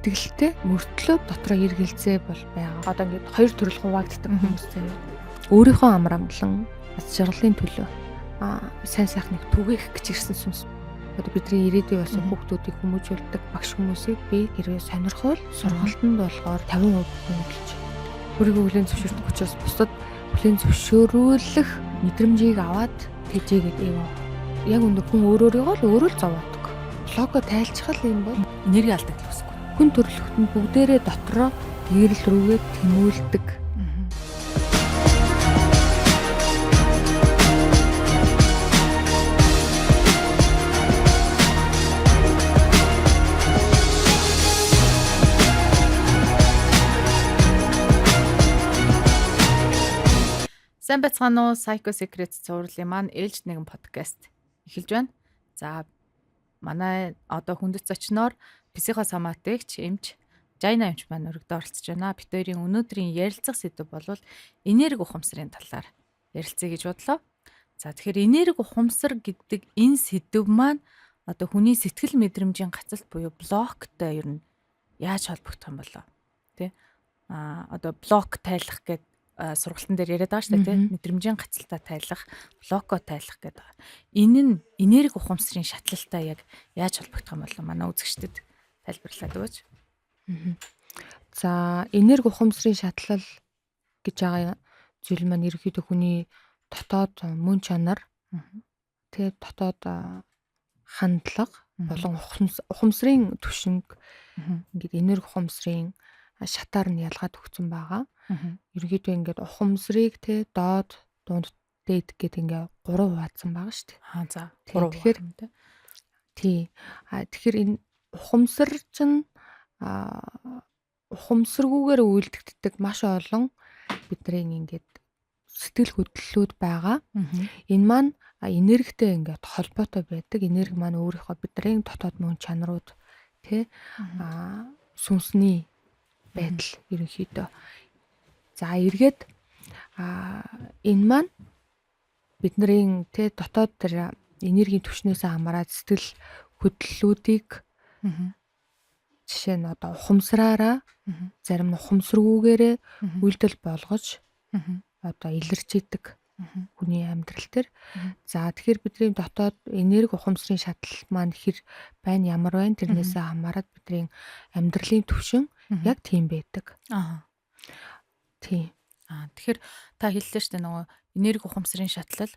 итгэлтэй мөртлөө дотроо эргэлзээ бол байгаа. Одоо ингээд хоёр төрөл хуваагддаг хүмүүстэй. Өөрийнхөө амар амгалан аз жаргалын төлөө сайн сайхныг түгээх гэж ирсэн сүнс. Одоо бидний ирээдүйн болсон хүүхдүүдийг хүмүүжүүлдэг багш хүмүүсийг би хэрвээ сонирхол сургалтанд болохоор 50% хөндлөж өөрийгөө хүлээн зөвшөөрөх учраас бусдад хүлээн зөвшөөрүүлэх мэдрэмжийг аваад тэжээгээд ивэ. Яг өндөр хүн өөрөөрийгөө л өөрөө л зовоодог. Лого тайлцхал юм бол энерги алдагддаг гэсэн. Хүн төрөлхтөнд бүгдээрээ дотроо гэрэл рүүгээ тэмүүлдэг. Сайн байцгаана уу? Psycho Secrets цувралын маань ээлж нэгэн подкаст эхэлж байна. За манай одоо хүндэт зочноор психосоматикч эмч Жайна эмч маань өргөдөө оролцож байна. Бид хоёрын өнөөдрийн ярилцах сэдэв бол энерги ухамсарын талаар ярилцъя гэж бодлоо. За тэгэхээр энерги ухамсар гэдэг энэ сэдэв маань одоо хүний сэтгэл мэдрэмжийн гацалт буюу блоктой ер нь яаж холбогдох юм болоо? Тэ? Одоо блок тайлах гэдэг сургалтын дээр яриад байгаа шүү дээ, тийм мэдрэмжийн гацалтаа тайлах, блоко тайлах гэдэг. Энэ нь энерги ухамсарын шатлалтай яг яаж холбогдох юм бол манай үзэгчдэд тайлбарлаад өгөөч. За энерги ухамсарын шатлал гэж байгаа зүйл маань ерөөхдөө хүний дотоод мөн чанар, тэгээ дотоод хандлага болон ухамсарын түвшинг ингээд энерги ухамсарын шатаар нь ялгаад өгсөн байгаа. Ерөнхийдөө ингээд ухамсарыг те доод, дунд, дээд гэдэг ингээд 3 хуваацсан байгаа шүү дээ. За 3 тэгэхээр тий. Тэгэхээр энэ ухамсар чинь ухамсаргүйгээр үйлдэгддэг маш олон бидний ингээд сэтгэл хөдлөлүүд байгаа. Энэ маань энергитэй ингээд холбоотой байдаг. Энерги маань өөрийнхөө бидний дотоод мөн чанарууд те сүнсний байдал ерөнхийдөө. За эргээд энэ маань бидний тэ дотоод тэр энергийн түвшнээс хамаарат сэтгэл хөдлөлүүдийг жишээ нь одоо ухамсараараа зарим нь ухамсаргүйгээрээ үйлдэл болгож одоо илэрч идэг хүний амьдрал төр. За тэгэхээр бидний дотоод энерги ухамсарын шатлал маань хэр байна, ямар байна тэрнээсээ хамаарат бидний амьдралын түвшин яг тийм байдаг. Тийм. Тэгэхээр та хэллээ шүү дээ нөгөө энерги ухамсарын шатлал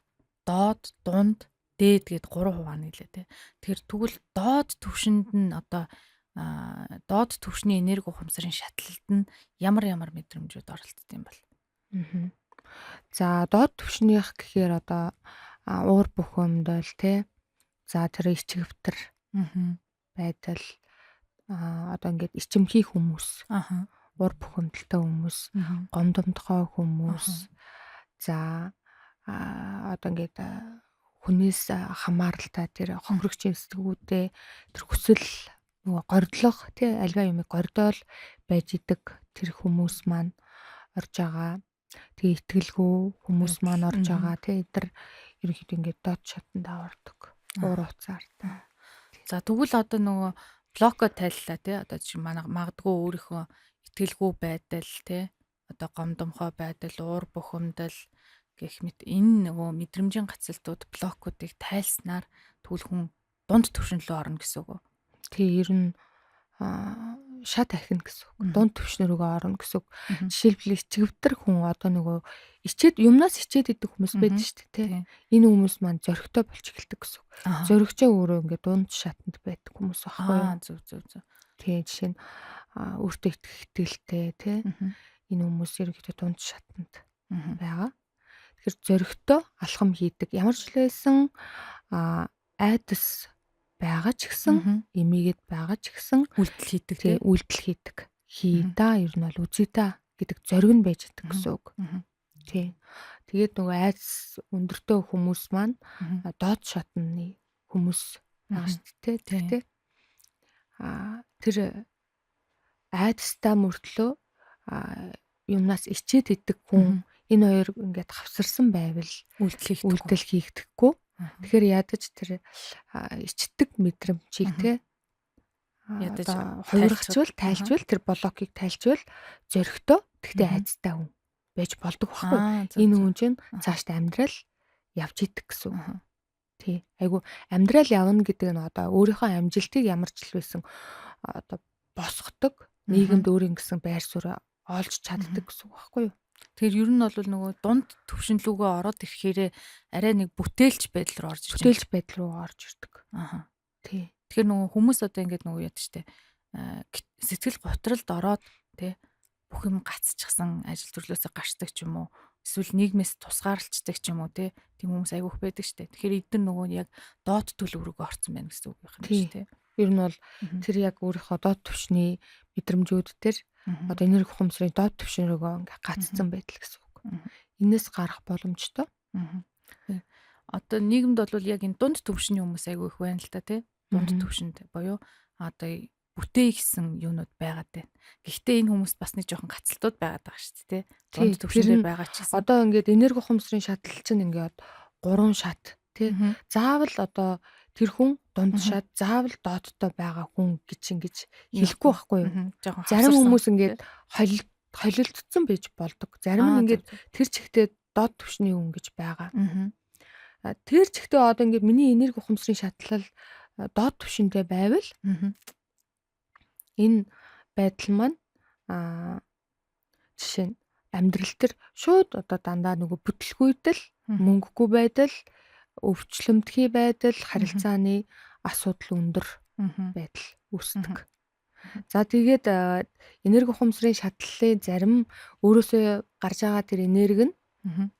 доод, дунд, дээд гэд 3 хуваана гэлээ те. Тэгэхээр тэгвэл доод түвшинд нь одоо доод түвшний энерги ухамсарын шатлалд нь ямар мэдрэмжүүд оролцдог юм бол? За доод түвшнийх гэхээр одоо уур бухимдал те. За тэр ичгэвтер байдал одоо ингээд ичимхий хүмүүс. Уур бухимдалтай хүмүүс, гомдомтгой хүмүүс. За одоо ингээд хүнээс хамааралтай тэр хохирогчийн сэтгүүдээ тэр хүсэл нөгөө гордлох тий альва юмыг гордоол байж идэг тэр хүмүүс маань орж байгаа. Тэгээ итгэлгүй хүмүүс маань орж байгаа тий тэр ерөнхийдөө ингээд доод шатанд авардаг. Уур уцаар та. За тэгвэл одоо нөгөө блоко тайллаа тий одоо чи магадгүй өөрийнхөө итгэлгүй байдал тий одоо гомдомхой байдал, уур бухимдал гэх мэт энэ нөгөө мэдрэмжийн гацалтууд блокуудыг тайлснаар тэгвэл хүн дунд түвшин рүү орно гэсэн үг үү? Тий ер нь шат ахина гэсэн үг. Дунд түвшин рүүгээ орно гэсэн үг. Жишээлбэл ичгэвтер хүн одоо нөгөө юмнаас ичээд идэх хүмүүс байдаг шүү дээ тий. Энэ хүмүүс маань зөрөгтэй болж эхэлдэг гэсэн үг. Зөрөгчөө өөрөө ингээд дунд шатанд байдаг хүмүүс аахгүй юу? Зөв. Тий жишээ нь өөртөө итгэх итгэлтэй тий энэ хүмүүс ерөнхийдөө дунд шатанд байгаа. Тэгэхээр зөрөгтэй алхам хийдэг. Ямар ч лсэн айдас байгаа ч гэсэн эмигээд байгаа ч гэсэн үйлдэл хийдэг тий үйлдэл хийдэг. Хийда ер нь бол үзье та гэдэг зориг нь байж идэг гэсэн үг. Тий. Тэгээд нөгөө айдас өндөртэй хүмүүс маань доод шатны хүмүүс байгаа шүү дээ тий. Тэр айдастай мөртлөө юмнаас ичээд идэг хүн энэ хоёр ингээд хавсарсан байвал үйлдэл хийгдэхгүй. Тэгэхээр ядаж тэр ичдэг мэдрэмжийг те ядаж одоо хувиргачвал, тайлжвал тэр блокийг тайлжвал зөрөгтэй тэгтээ айцтай хүн байж болдог байхгүй. Энэ хүн чинь цаашд амьдрал явж идэх гэсэн үг. Тий. Айгу амьдрал явна гэдэг нь одоо өөрийнхөө амжилтыг ямар ч л байсан одоо босгодог, нийгэмд өөрийн гэсэн байр суурь олж чаддаг гэсэн үг байхгүй юу? Тэгэхээр ер нь бол нөгөө дунд төвшин лүгөө ороод ирэхээр арай нэг бүтээлч байдал руу орж ирж Бүтээлч байдал руу орж ирдэг. Тий. Тэгэхээр нөгөө хүмүүс одоо ингээд нөгөө яд штэ сэтгэл готролд ороод тий бүх юм гацчихсан ажил төрлөөсөө гарчдаг ч юм уу эсвэл нийгмээс тусгаарлцдаг ч юм уу тий тийм хүмүүс айгүйх байдаг штэ. Тэгэхээр эдгээр нөгөө яг доод төлөв рүү орсон байна гэсэн үг юм шүү тий. Ер нь бол тэр яг өөрийнхөө доод түвшний мэдрэмжүүд төр одоо энерги ухамсарын доод түвшин рүүгээ ингээ гацсан байдал гэсэн үг. Энээс гарах боломжтой. Одоо нийгэмд бол яг энэ дунд түвшний хүмүүс айгүй их байна л та тий. Дунд түвшинд боيو одоо бүтээ гэсэн юунууд байгаад байна. Гэхдээ энэ хүмүүс бас нэг жоохон гацалтууд байгаад байгаа шүү дээ тий. Дунд түвшиндээ байгаа ч гэсэн. Одоо ингээд энерги ухамсарын шатлал чинь ингээд 3 шат тий. Заавал одоо тэр хүн дунд шат, заавал доодтой байгаа хүн гэж ингэж хэлэхгүй байхгүй юу? Зарим хүмүүс ингээд холилдсон байж болдог. Зарим нь ингээд тэр чигтээ доод түвшний хүн гэж байгаа. Тэр чигтээ одоо ингээд миний энерги ухамсарын шатлал доод түвшинтэй байвал энэ байдал маань жишээ нь амьдрал төр шууд одоо дандаа нөгөө бүтлгүйдэл, мөнгөгүй байдал, өвчлөмтгий байдал, харилцааны асуудал өндөр байдал үүсдэг. За тэгээд энерги ухамсарын шатлалын зарим өөрөөсөө гарч байгаа тэр энерги нь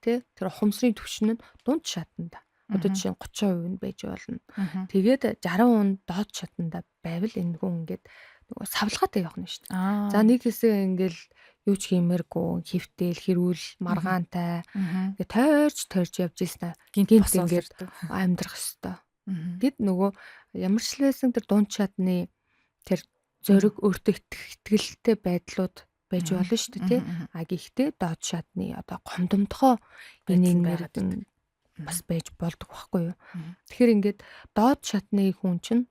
тий тэр ухамсарын түвшин нь дунд шатанда одоо жишээ нь 30% нь байж болно. Тэгээд 60% доод шатанда байвал энэ хүн ингээд нөгөө савлгаатай явах нь шүү дээ. За нэг хэсэг ингээл юу ч хиймээргүй, хөвтөл, хэрүүл, маргаантай ингээд тойрч явж ийснэ. Гинт ингээд амьдрах хэвээр. Гэд нөгөө ямар ч лсэн тэр дунд шатны тэр зориг өөртөө итгэлтэй байдлууд байж болно шүү дээ тий. Гэхдээ доод шатны одоо гомдомтгоо энэ энерги бас байж болдог байхгүй юу. Тэгэхээр ингээд доод шатны хүн чинь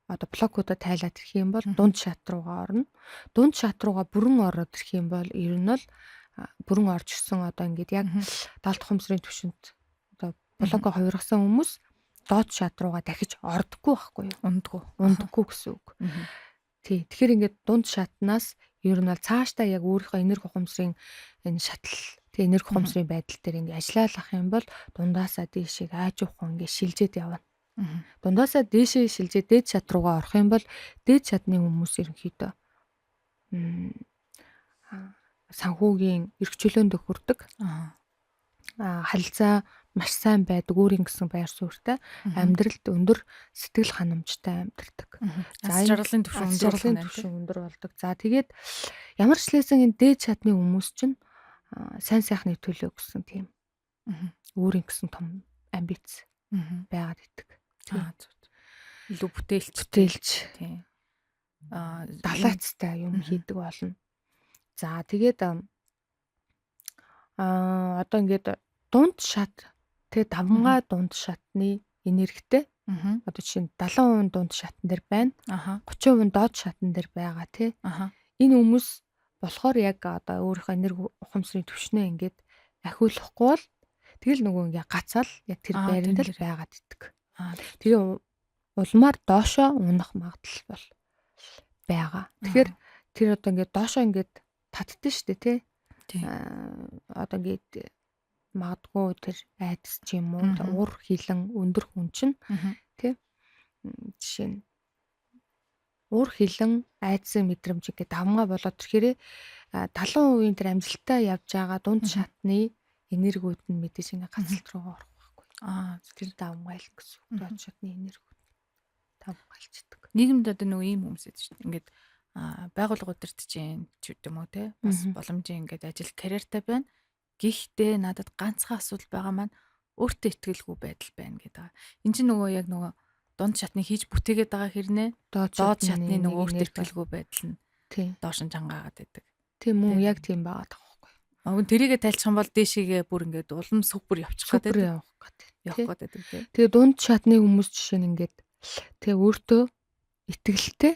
одоо блокуудаа тайлаад ирэх юм бол дунд шат руугаа орно. Дунд шат руугаа бүрэн ороод ирэх юм бол ер нь бол бүрэн орж ирсэн одоо ингээд яг даалт ухамсарын түвшинд одоо блокоо хувиргасан хүмүүс доод шат руугаа дахиж ордоггүй байхгүй юу. Ундаггүй гэсэн үг. Тий. Тэгэхээр ингээд дунд шатнаас ер нь бол цаашдаа яг өөрийнхөө энерги ухамсарын энэ шатал тэг энерги ухамсарын байдал дээр ингээ ажиллаалах юм бол дундаасаа дээшээ аажуухан ингээ шилжээд явна. Дундаасаа дээшээ шилжээд дээд шат руугаа орох юм бол дээд шатны хүмүүс ерөнхийдөө санхүүгийн эрхчлөөнд хүрдэг. Харилцаа маш сайн байдаг, өөрийн гэсэн байр суурьтай, амьдралд өндөр сэтгэл ханамжтай амьдардаг. За жаргалын түвшин өндөр болдог. За тэгээд ямар ч лээсэн энэ дээд шатны хүмүүс чинь сайн сайхны төлөө гэсэн тийм өөрийн гэсэн том амбиц байгаад идэг. Илүү бүтээлч тийм далайцтай юм хийдэг болно. За тэгээд одоо ингээд дунд шат тэгээ давмгай дунд шатны энергитэй одоо жишээ нь 70% дунд шатн дээр байна. 30% доод шатн дээр байгаа тий. Энэ хүмүүс болохоор яг одоо өөрийнхөө энерги ухамсарын түвшнээ ингээд ахиулахгүй бол тэгэл нөгөө ингээ гацаал яг тэр байранд л байгаад идэг. Тэгээ улмаар доошоо унах магадлал бол байгаа. Тэгэхээр тэр одоо ингээ доошоо ингээд татдсан шүү дээ тий. Одоо ингээд магадгүй тэр айдас ч юм уу уур хилэн өндөр хүн чинь тий жишээ нь уур хилэн айдсын мэдрэмж ингээд давмгай болоод тэрхээрээ 70% тэр амжилтаа явж байгаа дунд шатны энергиуд нь мэдээж ингээд гацалт руугаа орох байхгүй. Тэр давмгайл гэсэн үг. Дунд шатны энергиуд давмгайлчдаг. Нийгэмд одоо нөгөө ийм хүмүүс байдаг шүү дээ. Ингээд байгууллагууд төр чинь ч гэдэг юм уу те бас боломжийн ингээд ажил карьертай байна. Гэхдээ надад ганцхан асуудал байгаа маань өөртөө итгэлгүй байдал байна гэдэг. Энд чинь нөгөө яг нөгөө дунд шатны хийж бүтээгээд байгаа хэрнээ доод шатны нөгөө өөртөө итгэлгүй байдал нь доош нь жангаагаад байдаг. Тийм үү, яг тийм байгаа таахгүй. Тэрийгэ тайлчих юм бол дээшээгээ бүр ингээд улам супер явчих гэдэг. Явах гэдэг тийм. Тэгээ дунд шатны хүмүүс жишээ нь ингээд тэгээ өөртөө итгэлтэй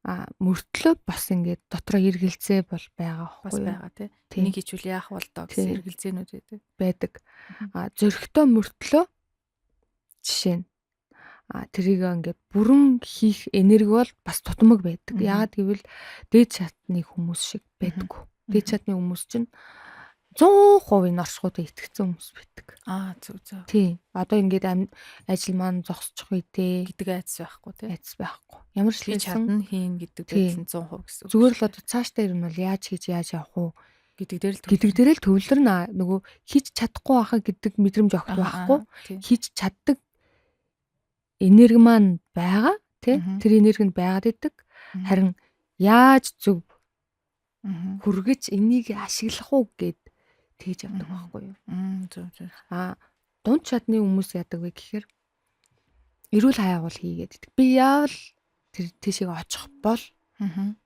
мөртлөө бас ингээд дотроо эргэлзээ бол байгаа бас байхгүй юу? байгаа тий. Энийг хийчүүл яах бол доо гэсэн эргэлзээнүүд байдаг. Зөрөгтэй мөртлөө жишээ нь тэрийг ингээд бүрэн хийх энерги бол бас тутамг байдаг. Яагаад гэвэл дээд шатны хүмүүс шиг байдаггүй. Дээд шатны хүмүүс чинь 100% энэ оршихуудад итгэсэн хүмүүс байдаг. Зөв. Тийм. Одоо ингээд ажил маань зогсчих үедээ гэдэг айдас байхгүй тий. айдас байхгүй. Ямар ч хэлсэн чадна хийн гэдэг байсан 100% гэсэн. Зүгээр л одоо цаашдаа ирнэ бол яаж хийж яаж явах уу гэдэг дээр л төвлөрнө. Нөгөө хийж чадахгүй байхаа гэдэг мэдрэмж огт байхгүй. Хийж чаддаг энерги маань байгаа тий. Тэр энерги нь байгаад идэг. Харин яаж зөв хүргэж энийг ашиглах уу гэд тэгж явдаг байхгүй юу? Зөв. Дунд чадны хүмүүс яадаг вэ гэхээр эрүүл хаягуул хийгээд идэг. Би яавал тэр тийшээ очих бол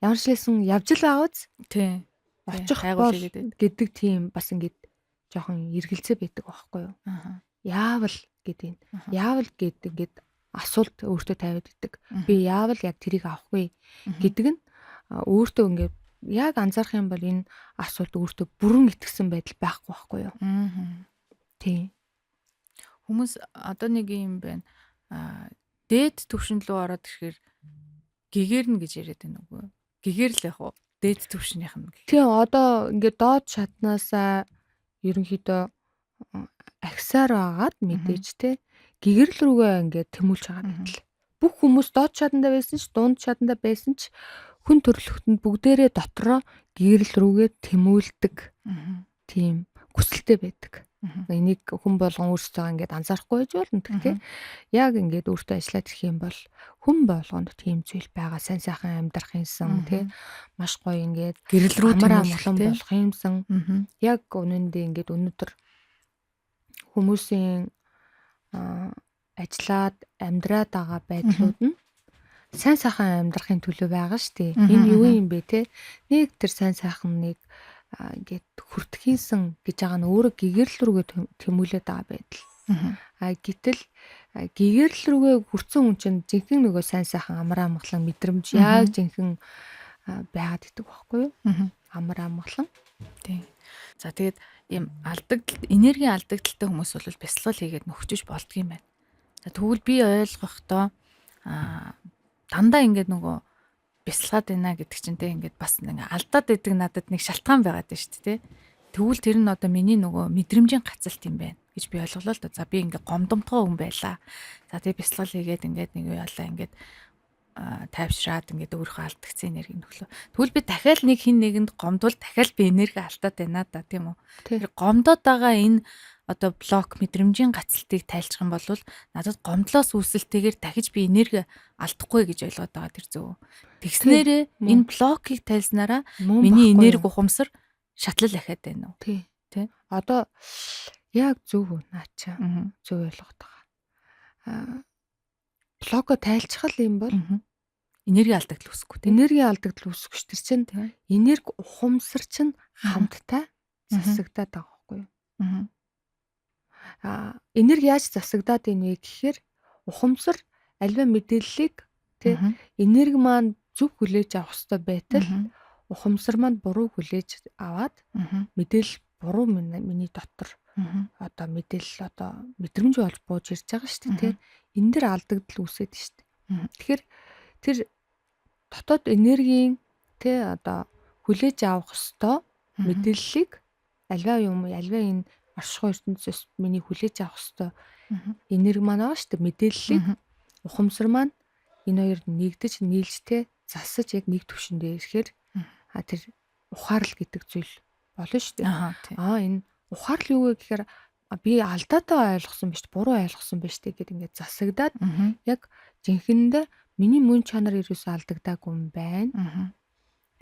ямар ч хэлсэн явж л байгаа үз. Тий. Очих бол гэдэг тийм бас ингээд жоохон эргэлзээ байдаг байхгүй юу? Яавал гэдэг. Яавал гэдэг ингээд асуулт өөртөө тавиад идэг. Би яавал яг тэрийг авахгүй гэдэг нь өөртөө ингээд яг анзаарах юм бол энэ асуулт өөртөө бүрэн итгэсэн байдал байхгүй байхгүй юу? Тийм. Хүмүүс одоо нэг юм байна. Дээд түвшин рүү ороод ирэхээр гэгэрнэ гэж яриад байна үгүй. Гэгээр л яг уу дээд түвшнийх нь. Тийм одоо ингээд доод шатнаасаа ерөнхийдөө агсаар байгаад мэдээж те гэгэрл рүүгээ ингээд тэмүүлж байгаа байдал. Бүх хүмүүс доод шатанда байсан ч дунд шатанда байсан ч хүн төрлөختөнд бүгдээрээ дотроо гэгэрл рүүгээ тэмүүлдэг. Тийм хүсэлтэй байдаг. Энийг хүн болгон өөрсдөө ингээд анзаарахгүй байж болно. Тэгтээ яг ингээд өөртөө ажиллаад ирэх юм бол хүн болгонд тийм зүйл байгаа. Сайн сайхан амьдрах юмсан тий маш гоё ингээд гэрэл рүү амгалан болох юмсан. Яг үнэндээ ингээд өнөөдөр хүмүүсийн ажиллаад амьдраад байгаа байдлууд нь сайн сайхан амьдрахын төлөө байгаа шүү дээ. Энэ юу юм бэ те? Нэг тэр сайн сайхан нэг ингээд хүртхийнсэн гэж байгаа нь өөрөө гэгэрл рүүгээ тэмүүлээд байгаа байдал. Гэтэл гэгэрл рүүгээ хүрсэн хүн чинь жинхэнэ нөгөө сайн сайхан амар амгалан мэдрэмж яг жинхэнэ байгаад идэг байхгүй юу? Амар амгалан. Тийм. За тэгээд ийм энергийн алдагдaltaй хүмүүс бол бясалгал хийгээд нөхчөж болдго юм байна. За тэгвэл би ойлгохдоо дандаа ингээд нөгөө бясалгаад байна гэдэг чинь те ингээд бас ингээ алдаад идэг надад нэг шалтгаан байгаад байна шүү дээ. Тэгвэл тэр нь одоо миний нөгөө мэдрэмжийн гацалт юм байна гэж би ойлголоо л да. За би ингээ гомдомтгоо хүн байлаа. За тэгээ бясалгал хийгээд ингээд нэг юу ялаа ингээд тайвшраад ингээд өөрийнхөө алдагцсан энергийг нөхлөө. Тэгвэл би дахиад нэг хин нэгэнд гомдвол дахиад би энерги алдаад байна да тийм үү. Тэр гомдоод байгаа энэ одоо блок мэдрэмжийн гацалтыг тайлчих юм бол надад гомдлоос үүсэлтэйгээр дахиж би энерги алдахгүй гэж ойлгоод байгаа тэр зөв. Тэгснээрээ энэ блокийг тайлснараа миний энерги ухамсар шатлал ахаад байна уу? Тий. Одоо яг зөв наача. Зөв ойлгоод байгаа. Блоко тайлцхал юм бол энерги алдагдал үүсэхгүй тийм. Энерги алдагдал үүсэх ш тэр чинь энерги ухамсар чинь хамттай засагдаад байгаа байхгүй юу? Энерги яаж засагдаад ийн вэ гэхээр ухамсар альва мэдээллийг тий энерги маань зөв хүлээж авах хэрэгтэй байтал ухамсар маань буруу хүлээж аваад мэдээлэл буруу миний дотор одоо мэдээлэл одоо мэдрэмж болж бууж ирж байгаа шүү дээ тий. Энэ дэр алдагдал үүсээд шүү дээ. Тэгэхээр тэр дотоод энергийн тий одоо хүлээж авах ёстой мэдээллийг альва энэ оршихуй ертөнцөөс миний хүлээж авах ёстой энерги маань байгаа шүү дээ. Мэдээллийг ухамсар маань энэ хоёр нэгдэж нийлжтэй засаж яг нэг түвшин дээр ирэхээр тэр ухаарл гэдэг зүйл болно шүү дээ. Энэ ухаарл юу вэ гэхээр би алдаатай ойлгосон биш, буруу ойлгосон биш гэдэг ингээд засагдаад яг жинхэнэндээ миний мөн чанар ерөөсөө алдагдаагүй юм байна.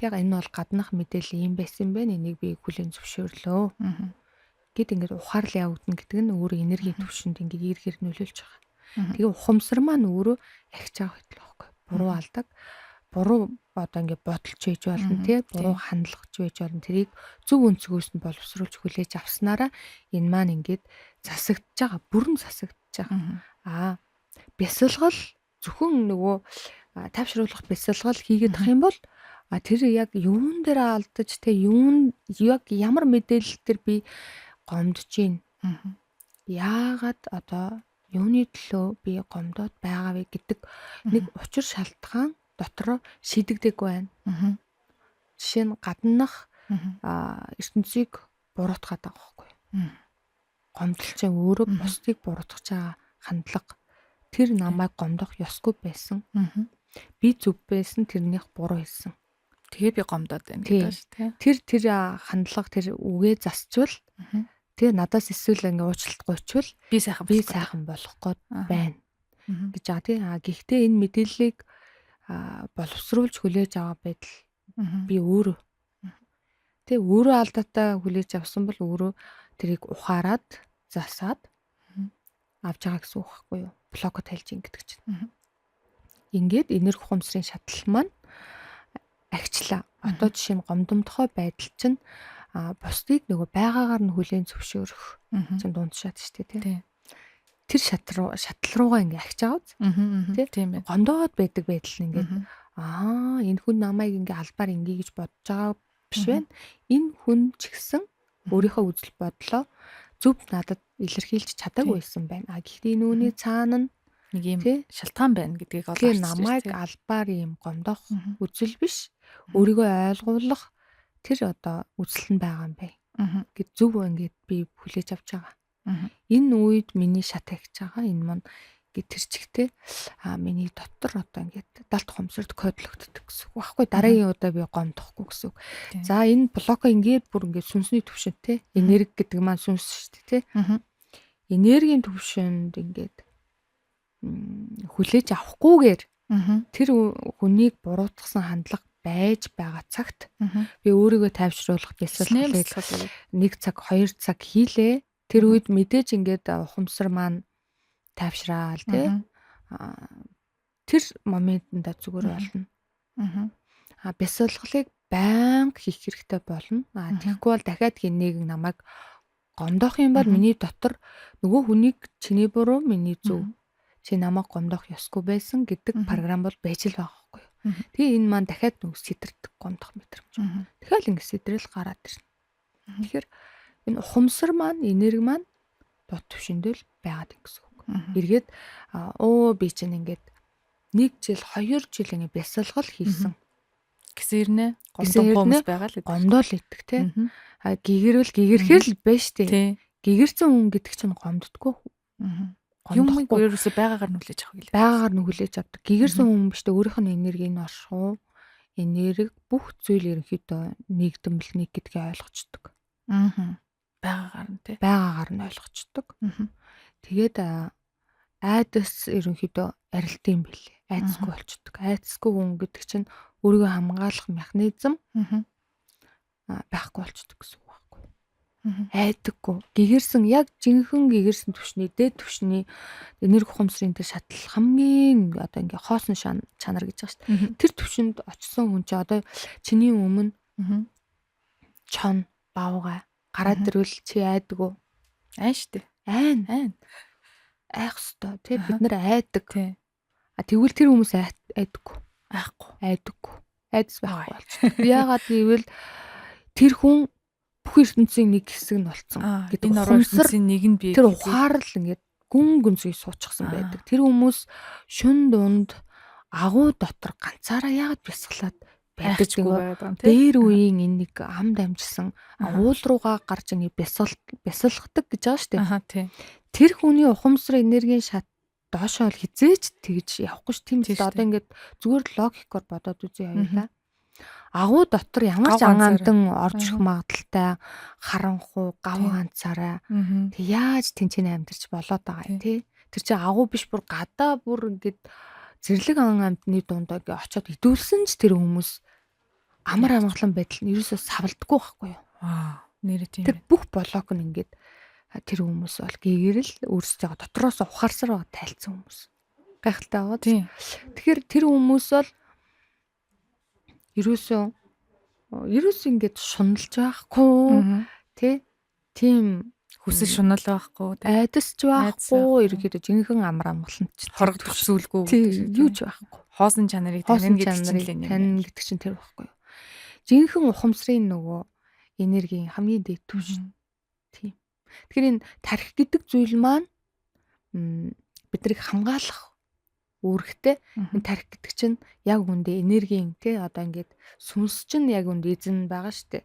Яг энэ бол гаднах мэдээлэл юм байсан байх. Энийг би хүлээн зөвшөөрлөө. Гэт ингээд ухаарл явагдана гэдэг нь өөрөө энергийн түвшинд ингээд ирэхээр нөлөөлж байгаа. Тэгээ ухамсар маань өөрөө ахиж байгаа хэвтэл байхгүй. Буруу алдаг. Буруу одоо ингээд бодолч байж болно тий. Буруу хандлагч байж болно. Тэрийг зөв өнцгөөс нь боловсруулж хүлээж авснараа энэ маань ингээд засагдж байгаа. Бүрэн засагдж байгаа. Бясалгал зөвхөн нөгөө тайвшруулах бясалгал хийгээд ах юм бол тэр яг юун дээр алдаж те яг ямар мэдээлэл төр би гомдож гин. Яагаад одоо юуны төлөө би гомдоод байгаа вэ гэдэг нэг учир шалтгаан дотроо шийдэгдэггүй байна. Жишээ нь гаднах ертөнцийг буруутгаад байгаа байхгүй. Гомдол чинь өөрөө бусдыг буруутгаж байгаа хандлага. Тэр намайг гомдох ёсгүй байсан. Би зөв байсан, тэрнийх буруу хэлсэн. Тэгээ би гомдоод байна гэдэг шүү дээ. Тэр хандлага тэр үгээ засчвал тэгээ надаас эсвэл ингээ уучлалтгүй чвал би сайхан болох гээд байна гэж байгаа тий. Гэхдээ энэ мэдээллийг боловсруулж хүлээж аваа байдал би өөрөө тий өөрөө алдаатай хүлээж авсан бол өөрөө тэрийг ухаарад засаад авч байгаа гэсэн үг байхгүй юу? Блокод хэлж ин гэдэг чинь. Ингээд энерги ухамсарын шатлал маань агчлаа. Одоо жишээ нь гомдомтгой байдал чинь бусдыг нөгөө байгаагаар нь хүлээн зөвшөөрөх чинь дундшаад шүү дээ тий. Тэр шатлал руугаа ингээ агч байгаа тийм ээ. Гомдоод байдаг байдал нь ингээд энэ хүн намайг ингээ албаар ингээ гэж бодож байгаа биш байна. Энэ хүн ч гэсэн өөрийнхөө үзэл бодлоо зөв надад илэрхийлж чадаагүй байсан байна. Гэхдээ энэ үүний цаана нэг юм шалтгаан байна гэдгийг олж харж байна. Намайг албаар юм гомдох үзэл биш. Өөрийгөө ойлгуулах тэр одоо үзэл нь байгаа юм бай. Гэт зөв ингээд би хүлээж авч байгаа. Энэ үед миний шат агч байгаа. Энэ маань гэт тэр чигтээ миний дотор одоо ингээд далд хомсорд кодлогддог гэсэн үг байхгүй. Дараагийн удаа би гомдохгүй гэсэн үг. За энэ блоко ингээд бүр ингээд сүнсний төвшөнтэй энерги гэдэг маань сүнс шүү дээ тий. Энергийн төвшөнд ингээд хүлээж авахгүйгээр тэр хүнийг буруутгасан хандлага байж байгаа цагт би өөрийгөө тайвшруулах бясалгалыг 1 цаг 2 цаг хийлээ. Тэр үед мэдээж ингээд ухамсар маань тайвшраал тий. Тэр моментанда зүгээр болно. Бясалгалыг байнга хийх хэрэгтэй болно. Тэгэхгүй бол дахиад нэг намайг гомдох юм бол миний дотор нөгөө хүнийг чиний буруу миний зөв. Чи намайг гомдох ёсгүй байсан гэдэг програм бол байж л байгаа байхгүй юу. Тэгээ энэ маань дахиад нэг сэтэрдэг гомдох мэдрэмж. Тэгэхээр ингэ сэтрэл гараад ирнэ. Тэгэхээр энэ ухамсар маань энерги маань дот төвшөндөл байгаад гэсэн үг. Эргээд би чинь ингээд 1 жил 2 жил ингэ бясалгал хийсэн. Гэсэрнэ гомдох байгаа л гомдол идэх тий. Гэгэрхэр л байна штэ. Гэгэрсэн хүн гэдэг чинь гомддггүй. Юм ерөөсөө байгаагаар нь хүлээж авах гэлээ. Байгаагаар нь хүлээж авдаг. Гэгэрсэн хүн биш дээ өөрийнх нь энергийг оршихуу. Энерги бүх зүйл ерөнхийдөө нэгдэмэл нэг гэдгийг ойлгочдөг. Байгаагаар нь тий. Байгаагаар нь ойлгочдөг. Тэгээд айдас ерөнхийдөө арилтын билээ. Айдасгүй болчдөг. Айдасгүй хүн гэдэг чинь өөрийгөө хамгаалах механизм байхгүй болчдөг гэсэн үг байхгүй. Айдаггүй. Гэгэрсэн яг жинхэнэ гэгэрсэн түвшний дээд түвшний энерги ухамсарын тэр шатлал хамгийн одоо ингээ хоосон чанар гэж байгаа шүү дээ. Тэр түвшинд очсон хүн чи одоо чиний өмнө чон бавга гараад ирвэл чи айдаггүй. Айн штэ. Айн. Айх ёстой тий бид нар айдаг. Тэгвэл тэр хүмүүс айдаггүй. Айдаггүй. Айдас байхгүй болчихсон. Яагаад гэвэл тэр хүн бүх ертөнцийн нэг хэсэг нь болцсон гэдэг ухамсарын нэг нь бий. Тэр ухаарл ингээд гүн гүнзгий суучихсан байдаг. Тэр хүмүүс шүн дунд агуу дотор ганцаараа яагаад бясгалаад байдаг юм. Дээр үеийн энэ нэг амд амжсан уул руугаа гарч ингэ бясалгадаг гэж байгаа шүү дээ. Тэр хүний ухамсар энергийн шат доошоо л хизээч тэгж явахгүй ш. Тийм л одоо ингээд зүгээр логикоор бодоод үзье хоёулаа. Агуу дотор ямар ч ангаамдан орж ирэх магадaltaй харанхуу гав ганцаараа тэг яаж тэнцэнэ амьдарч болоод байгаа тий. Тэр чинь агуу биш бүр гадаа бүр ингээд зэрлэг ангаамдны дундаа гээ очиод идүүлсэн ч тэр хүмүүс амар амгалан байдал нь ерөөсөө савлдаггүй байхгүй юу. Нэрэ тийм. Тэр бүх блок нь ингээд тэр хүмүүс бол гэгэрэл өөрсдөө дотроос ухаарсаар байгаа тайлцсан хүмүүс. Гайхалтай байгаа тийм. Тэгэхээр тэр хүмүүс бол ерөөсөө ингээд шуналж байхгүй тий. Тийм Хүсэл шунал байхгүй тий. Айдас ч байхгүй, ерөөхдөө жинхэнэ амар амгаланч Хорог төсөөлгүй юу ч байхгүй. хоосон чанарыг танин гэдэг чинь тэр байхгүй юу. Жинхэнэ ухамсарын нөгөө энергийн хамгийн дээд түвш. Тийм. Тэгэхээр энэ тархи гэдэг зүйл маань биднийг хамгаалах үүрэгтэй. Энэ тархи гэдэг чинь яг үндэ энергийн тий одоо ингээд сүнс чинь яг үндэ эзэн байгаа шүү дээ.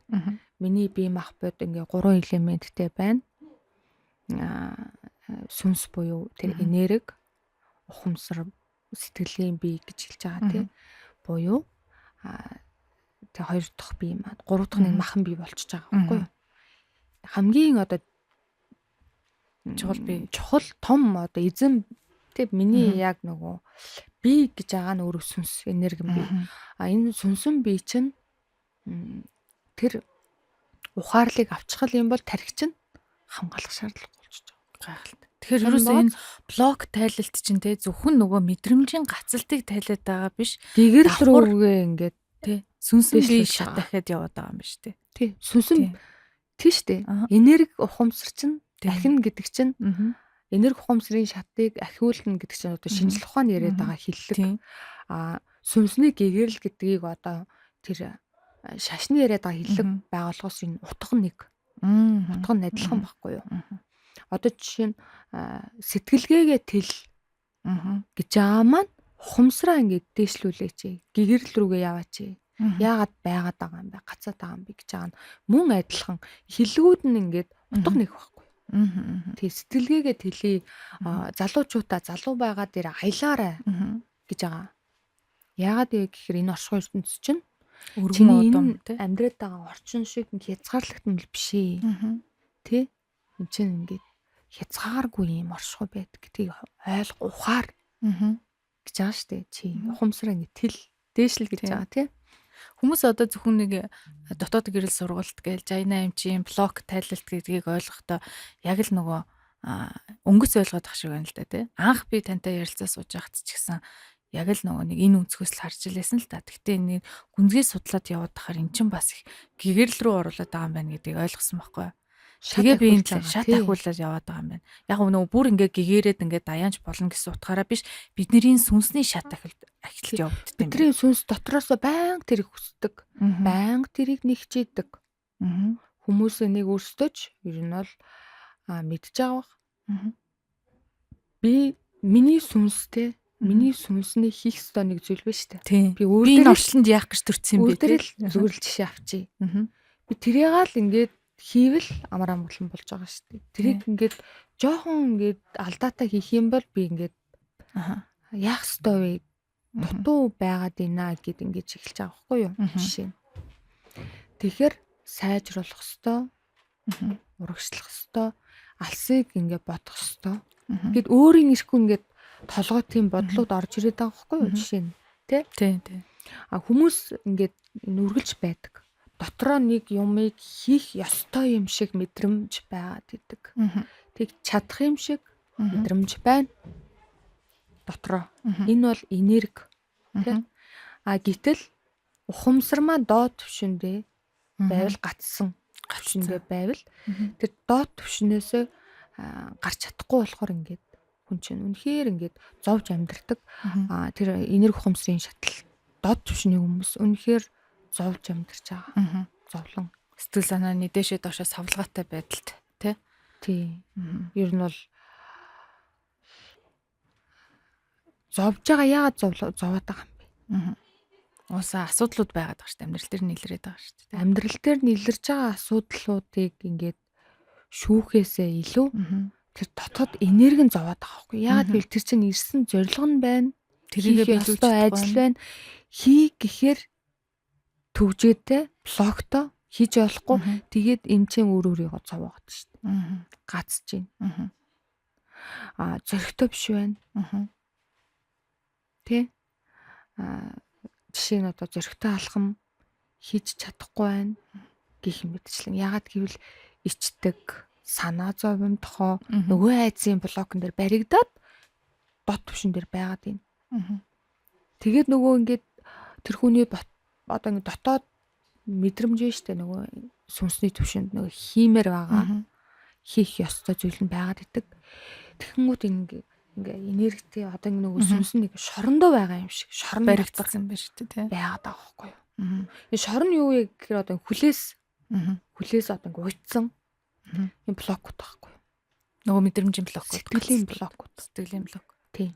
Миний бие махбод ингээ 3 элементтэй байна. Сүнс буюу тэр энерги, ухамсар, сэтгэлийн бие гэж хэлж байгаа тий. Буюу тэг 2 дахь бие маань 3 дахь нь махан бие болчихж байгаа байхгүй юу? Хамгийн одоо чухал том одоо эзэн тэг миний яг нөгөө бие гэж байгаа нь өөрөө сүнс энерги бие. Энэ сүнсэн бие чинь тэр ухаарлыг авчихал юм бол тархи чинь хамгаалах шаардлага болчихж байгаа. Гайхалтай. Тэгэхээр ерөөсөө энэ блок тайлалт чинь те зөвхөн нөгөө мэдрэмжийн гацалтыг тайлаад байгаа биш. Гэгэрл рүүгээ ингээд тий сүнсэн бие шат дахиад яваад байгаа юм биш тий. Тий сүнсэн тийш дээ. Энерги ухамсар чинь дахин гэдэг чинь энерги ухамсарын шатыг ахиулна гэдэг чинь одоо шинжлэх ухааны яриад байгаа хиллэг. Сүнсний гэгэрл гэдгийг одоо тэр шашны яриад байгаа хиллэг байгууллагаас энэ утга нэг. Утга нь адилхан байхгүй юу? Одоо жишээ нь сэтгэлгээгээ тэл гэж байгаа маань ухамсараа ингээд дээшлүүлээч. Гэгэрл рүүгээ яваач. Яагаад байгаад байгаа юм бэ? Гацаад байгаа юм бэ гэж байгаа нь мөн адилхан хиллгүүд нь ингээд утга нэг байхгүй. Тэг сэтгэлгээгээ тэлий залуучуудаа залуу байгаа дээр аялаарай гэж байгаа. Яагаад вэ гэхээр энэ оршихуй ертөнц чинь чиний амьдраад байгаа орчин шиг хязгаарлагдсан л биш ээ. Тэ? Энд чинь ингээд хязгааргүй юм оршихуй байдаг гэдгийг ухаар гэж байгаа шүү дээ. Чи ухамсараа ингээд тэл дээшл гэж байгаа тий. Хүмүүс одоо зөвхөн нэг дотоод гэрэл сургалт гээл 68 эмчийн блок тайлалт гэдгийг ойлгохдоо яг л нөгөө өнгөц ойлгоод ах шиг байна л да тий. Анх би тантай ярилцаа сууж байхад ч гэсэн яг л нөгөө нэг энэ өнцгөөс л харж илээсэн л та. Гэхдээ нэг гүнзгий судлаад яваад тахаар эн чинь бас их гэгэрэл рүү оруулаад байгаа юм байна гэдгийг ойлгосон байхгүй юу? Тэгээ би энэ шат ахиулаад яваад байгаа юм байна. Яг нөгөө бүр ингээ гэгээрээд ингээ даяанч болно гэсэн утгаараа биш бидний сүнсний шат ахилж явагддаг юм. Бидний сүнс дотроос байнга тэрийг хүсдэг. Байнга тэрийг нэгчээдэг. Хүмүүсийн нэг өөрсдөө ч ер нь бол мэдж байгаа. Би миний сүнстэй миний сүнсний хийх ёстой нэг зүйл биш үү? Би өөртөө орчлонд яах гэж төрсөн юм бэ? Өөртөө л зүгээр л жишээ авчий. Би тэрийг л ингээд хийвэл амар амгалан болж байгаа шүү дээ. Тэрийг ингээд жоохон ингээд алдаатай хийх юм бол би ингээд яах ёстой вэ? Дутуу байгаад байна гэд ингээд эхэлж байгаа байхгүй юу? Жишээ. Тэгэхээр сайжруулах ёстой. Урагшлах ёстой. Алсыг ингээд бодох ёстой. Гэт өөрийн ирэхгүй ингээд толгой тийм бодлууд орж ирээд байгаа байхгүй юу? Жишээ нь тий. Хүмүүс ингээд нүргэлж байдаг. Дотроо нэг юмыг хийх ёстой юм шиг мэдрэмж байгаад идэг. Тэг чадах юм шиг мэдрэмж байна. Дотроо. Энэ бол энерги. Тэ? Гэтэл ухамсар маань доод түвшиндээ байвал гацсан түвшиндээ байвал тэр доод түвшнээсээ гарч чадахгүй болохоор ингээд хүн чинь үнэхээр ингээд зовж амьдэрдэг. Тэр энерги ухамсарын шатал доод түвшний хүмүүс үнэхээр зовж амьдарч байгаа. Зовлон сэтгэл санааны дээшээ доошоо савлгаатай байдалд тий. Ер нь бол зовж байгаа яагаад зовоод байгаа юм бэ? Ууса асуудлууд байгаад байгаа шүү дээ. Амьдрал дээр нийлрээд байгаа шүү дээ. Амьдрал дээр нийлэрж байгаа асуудлуудыг ингээд шүүхээсээ илүү тэр дотоод энерги нь зовоод байгаа байхгүй. Яагаад гэвэл тэр чинь ирсэн зорилго нь байна. Тэрийг биелүүлж ажил байна. Хий гэхээр төвжээтэй блоктой хийж болохгүй. Тэгээд эмчийн өөр өөрийгөө зовоогод шүү дээ. Гацж байна. Зөрөгтэй биш байна. Тэ? Жишээ нь одоо зөрөгтэй алхам хийж чадахгүй байна гэх мэтчлэн. Ягаад гэвэл ичдэг, санаа зовимтохоо нөгөө айдсын блокн дээр баригдаад дот түвшин дээр байгаад байна. Тэгээд нөгөө ингээд тэр хүний одоо ингээд дотоод мэдрэмж нь штэ нөгөө сүнсний түвшинд нөгөө хиймээр байгаа. хийх ёстой зүйл нь байгаад идэг. Тэгэнгүүт ингээ энергитэй одоо нэг сүнс нэг шорондоо байгаа юм шиг шорон баригдсан байна шүү дээ тий. байгаад байгаа байхгүй юу. Энэ шорон юу вэ гэхээр одоо хүлээс одоо ингээ уйдсан юм блокуд байхгүй юу. Нөгөө мэдрэмжийн блокуд, сэтгэлийн блокуд. Тийм.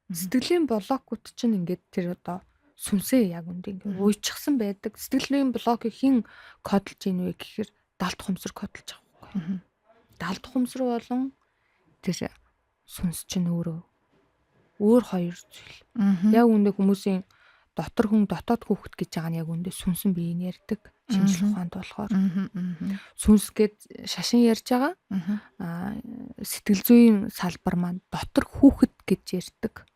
Сэтгэлийн блокуд чинь ингээд тэр одоо сүнсээ яг үнд ингээ уйчихсан байдаг. Сэтгэлийн блокийг хэн кодлж ийн вэ гэхээр далд хумсар кодлж байгаа байхгүй юу. Далд хумсар болон тэр сүнс чинь өөр хоёр зүйл. Яг үндэ хүмүүсийн дотоод хүүхэд гэж байгаа нь яг үндэ сүнсэн биеийн ярьдаг шинжлэх ухаанд болохоор сүнс гэд шашин ярьж байгаа. Сэтгэл зүйн салбар маань дотор хүүхэд гэж ярьдаг.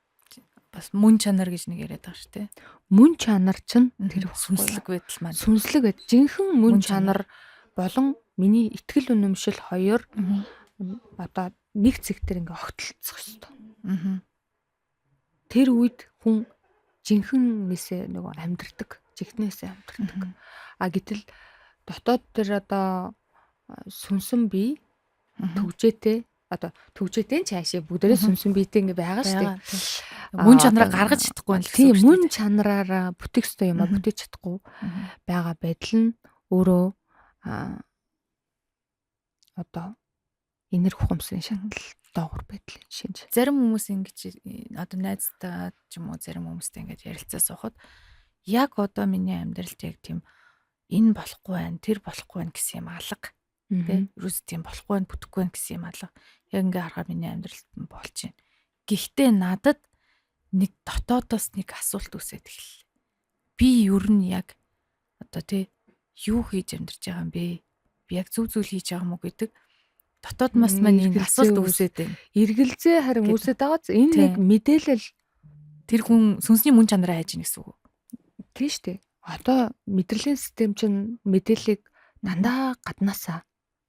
Бас мөн чанар гэж нэг яриад байгаа шүү дээ. Мөн чанар чинь тэр сүнслэг байдал маань. Сүнслэг байд. Жинхэнэ мөн чанар болон миний итгэл үнэмшил хоёр одоо нэг цэгтэр ингээ огтлцох ёстой. Тэр үед хүн жинхэнээсээ нөгөө амьдрдаг, жигтнээсээ амьдрдаг. Гэтэл дотоод тэр одоо сүнсэн бие төгжээтэй одоо төгжээтэй цаашаа бүгдээрээ сүнсэн биетэй ингээ байгаа шүү дээ. Мөн чанараа гаргаж чадахгүй юм л тийм мөн чанараараа бүтээх ёстой юм а бүтээж чадахгүй байгаа байдал нь өөрөө одоо энерги ухамсарын шатал доогуур байдлын шинж. Зарим хүмүүс ингэж одоо найзтай ч юм уу зарим хүмүүстэй ингэж ярилцаа суухад яг одоо миний амьдралд яг тийм энэ болохгүй байх, тэр болохгүй байх гэсэн юм алга. Тэ? Юус тийм болохгүй байх, бүтэхгүй байх гэсэн юм алга. Яг ингээ харахаар миний амьдралд болж байна. Гэхдээ надад нэг дотоодоос нэг асуулт үсээд эхэллээ. Би ер нь яг одоо тий юу хийж амьдарч байгаа юм бэ? Би яг зөв зүйл хийж байгаа юм уу гэдэг дотоодмаас маань энэ асуулт үсээд байна. Эргэлзээ харин үсээд байгаа. Энэ нэг мэдээлэл тэр хүн сүнсний мөн чанараа хайж ийн гэсэн үг. Тийм шүү дээ. Одоо мэдрэлийн систем чинь мэдээллийг дандаа гаднаасаа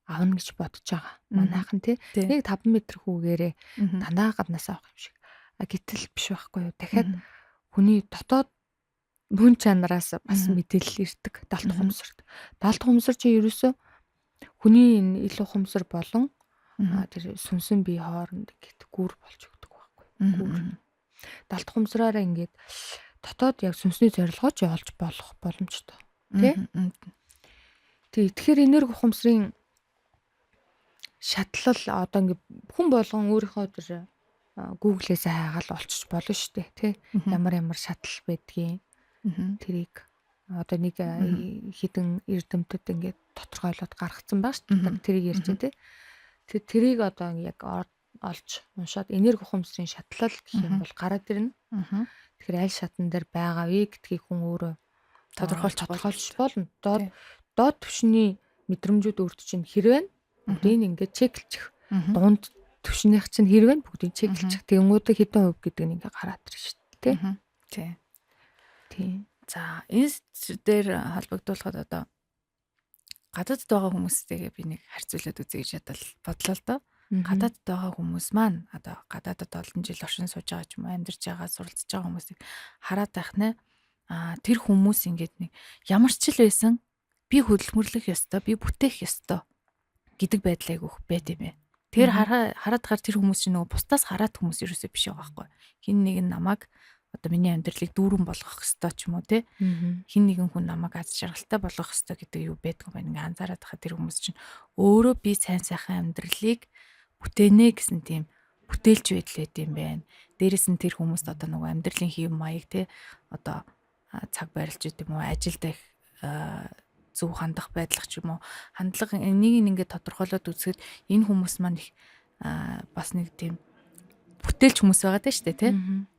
авна гэж бодож байгаа. Манайхан тий нэг 5 м хүүгээрээ дандаа гаднаасаа авах юм шиг. Гэтэл биш байхгүй юу. Дахиад хүний дотоод мөн чанараас бас мэдээлэл ирдэг. Далд ухамсарт. Далд ухамсар чинь ерөөсөө хүний энэ ил ухамсар болон тэр сүнсэн бие хооронд ингээд гүр болж өгдөг байхгүй юу. Гүр. Далд ухамсараараа ингээд дотоод яг сүнсний зорилгооч явуулж болох боломжтой. Тэ? Тэгэхээр энерги ухамсарын шатлал одоо ингээд хүн болгон өөрийнхөө тэр Google-ээс хайгаал олчих болно шүү дээ, тий? Ямар шатал байдгийг тэрийг одоо нэг хідэн эрдэмтэд ингээд тодорхойлоод гаргацсан баг шүү дээ. Тэрийг ярьж байна, тий? Тэрийг одоо яг олж уншаад энерги ухамсарын шатлал гэх юм бол гараад ирнэ. Тэгэхээр аль шатан дээр байгаа вэ гэдгийг хүн өөрөө тодорхойлж болно. Доод түвшний мэдрэмжүүд өөрт чинь хэрвээ бүгдийг ингээд чеклчих. Дунд түвшнийх чинь хэрвээ бүгдийг чеклчих. Тэнгуудаа хэдэн хувь гэдэг нь ингээд гараад ирнэ шүү дээ. Тий. За энэ дээр холбогдуулахад одоо гадаадд байгаа хүмүүстэйгээ би нэг харьцуулаад үзье гэж бодлоо л доо. Гадаадд байгаа хүмүүс маань одоо гадаадд олон жил оршин сууж байгаа ч юм уу амьдарч байгаа суралцж байгаа хүмүүсийг хараад байх нэ тэр хүмүүс ингээд нэг ямар ч л байсан би хөдөлмөрлөх ёстой би бүтээх ёстой гэдэг байдлыг өгөх байт юм бэ. Тэр хараад тэр хүмүүс чинь нөгөө бусдаас хараад хүмүүс ерөөсөө биш байгаа байхгүй. Хин нэг нь намайг одоо миний амьдралыг дүүрэн болгох ёстой ч юм уу те. Хин нэгэн хүн намайг аз жаргалтай болгох ёстой гэдэг юу байдг юм байна. Ингээ анзаараад хаа тэр хүмүүс чинь өөрөө би сайн сайхан амьдралыг бүтээнэ гэсэн тийм бүтээлч байдал байт юм байна. Дээрэс нь тэр хүмүүст одоо нөгөө амьдралын хэв маяг те одоо цаг байрлаж идэм үү ажилд их зөв хандах байдлах ч юм уу хандлага энийг ингээд тодорхойлоод үзэхэд энэ хүмүүс маань их бас нэг тийм бүтээлч хүмүүс байгаа даа шүү дээ тий.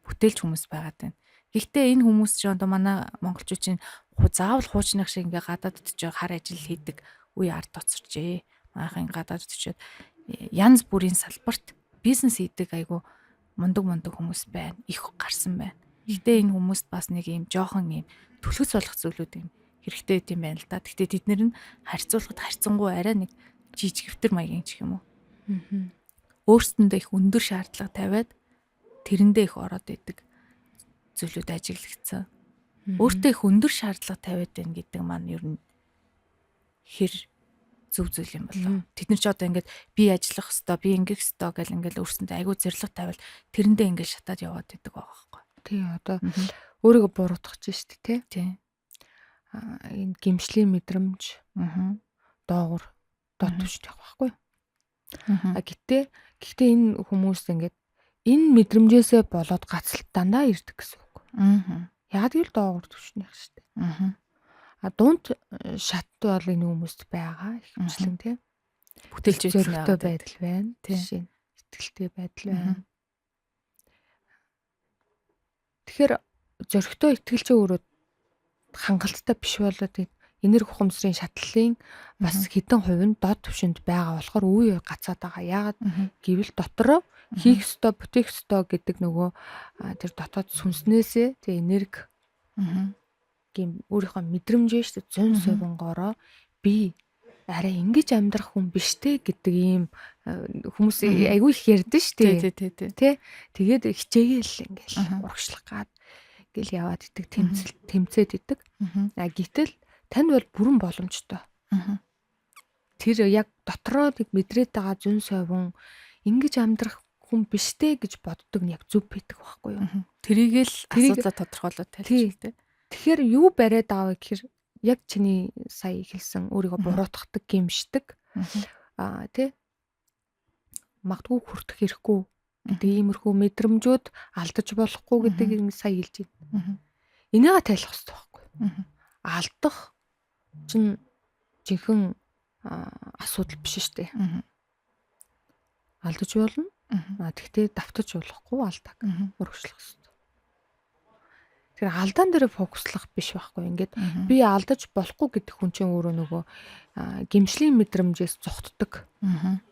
Бүтээлч хүмүүс байгаад байна. Гэхдээ энэ хүмүүс чинь одоо манай монголчууд чинь заавал хуучных шиг ингээ гадаадд ч хар ажил хийдэг үе ард тоцорчээ. Манайхан гадаадд очиод янз бүрийн салбарт бизнес хийдэг айгу мундаг хүмүүс байна. Их гарсан байна. Гэхдээ энэ хүмүүст бас нэг юм жоохон юм түлхэц болох зүйлүүд юм хэрэгтэй гэдэм байна л да. Гэхдээ тэд нэр нь харьцуулахад харьцангуй арай нэг жижигвтер маягийн ч юм уу. Өөрсдөндөө их өндөр шаардлага тавиад тэрэндээ их ороод идэг зүйлүүд ажиглагдсан. Өөртөө их өндөр шаардлага тавиад байна гэдэг маань ер нь хэр зөв зүйл юм болоо. Тэд нар ч одоо ингээд би ажиллах хэвээр, би ингэх хэвээр гэл ингээд өөрсөндөө айгүй зэрлэг тавил тэрэндээ ингээд шатаад яваад идэг байгаа байхгүй. Тий одоо өөрийгөө буруутгах гэж штэ тий. Тий. Энэ гимшлийн мэдрэмж доогуур дот төвштэй байхгүй. Гэхдээ энэ хүмүүс ингээд энэ мэдрэмжээсээ болоод гацалт дандаа ирдэг гэсэн үг. Яг л доогуур төвшнийх штэ. Дунд шат бол энэ хүмүүст байгаа ихэмжлэн тий. Бүтээлч зөрөгтэй байдал байна. Жишээ нь итгэлтэй байдал байна. Тэгэхээр зөрөгтэй итгэлч өөрөө хангалттай биш болоод энерги ухамсарын шатлалын бас хэдэн хувь нь доод түвшинд байгаа болохоор үе гацаад байгаа. Яагаад гэвэл дотроо хийх ёстой, бүтээх ёстой гэдэг нөгөө тэр дотоод сүнснээсээ тэр энерги гэм өөрийнхөө мэдрэмж шүү дээ 100%-оор би арай ингэж амьдрах хүн биш те гэдэг ийм хүмүүс айгүй их ярьдэн шүү дээ. Тэ. Тэгээд хичээгээл ингээл урагшлах гад гэл яваад идэг тэмцээд идэг. Гэтэл танд бол бүрэн боломжтой. Тэр яг дотроо нэг мэдрээд байгаа 100% ингэж амьдрах хүн биш те гэж боддог нь яг зөв байдаг байхгүй юу? Тэрийг л асуудлаа тодорхойлоод тайлбарлаа. Тэгэхээр юу бариад байгаа вэ гэхээр яг чиний сая хэлсэн өөрийгөө буруутгадаг, гэмшдэг тий магадгүй хүртэх хэрэггүй гэдэг иймэрхүү мэдрэмжүүд алдаж болохгүй гэдэг сая хэлж байна. Энийгээ тайлах хэрэгтэй байхгүй. Алдах чинь жинхэнэ асуудал биш шүү дээ. Алдаж болно. Тэгтээ давтаж болохгүй алдаг. Урагшлах хэрэгтэй. Тэгэхээр алдаан дээр фокуслах биш байхгүй. Ингээд би алдаж болохгүй гэдэг хүн чинь өөрөө нөгөө гэмшлийн мэдрэмжээс зогтдог.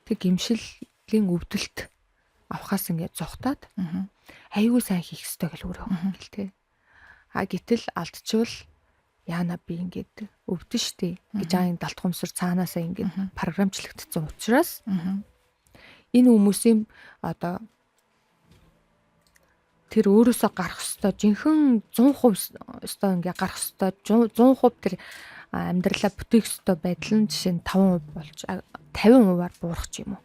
Тэг гэмшлийн өвдөлт авахаас ингээд зогтаад аюул сайн хийх ёстой гэж өөрөө гэл тээ. Гэтэл алдчихвал яана би ингээд өвдөн штэ гэж аан далтхумсар цаанаасаа ингээд програмчлагдсан учраас энэ хүмүүсийн одоо тэр өөрөөсөө гарах ёстой жинхэнэ 100% ёстой ингээ гарах ёстой 100% тэр амьдралаа бүтээх ёстой байдал нь жишээ нь 5% болж 50%-аар буурах ч юм уу.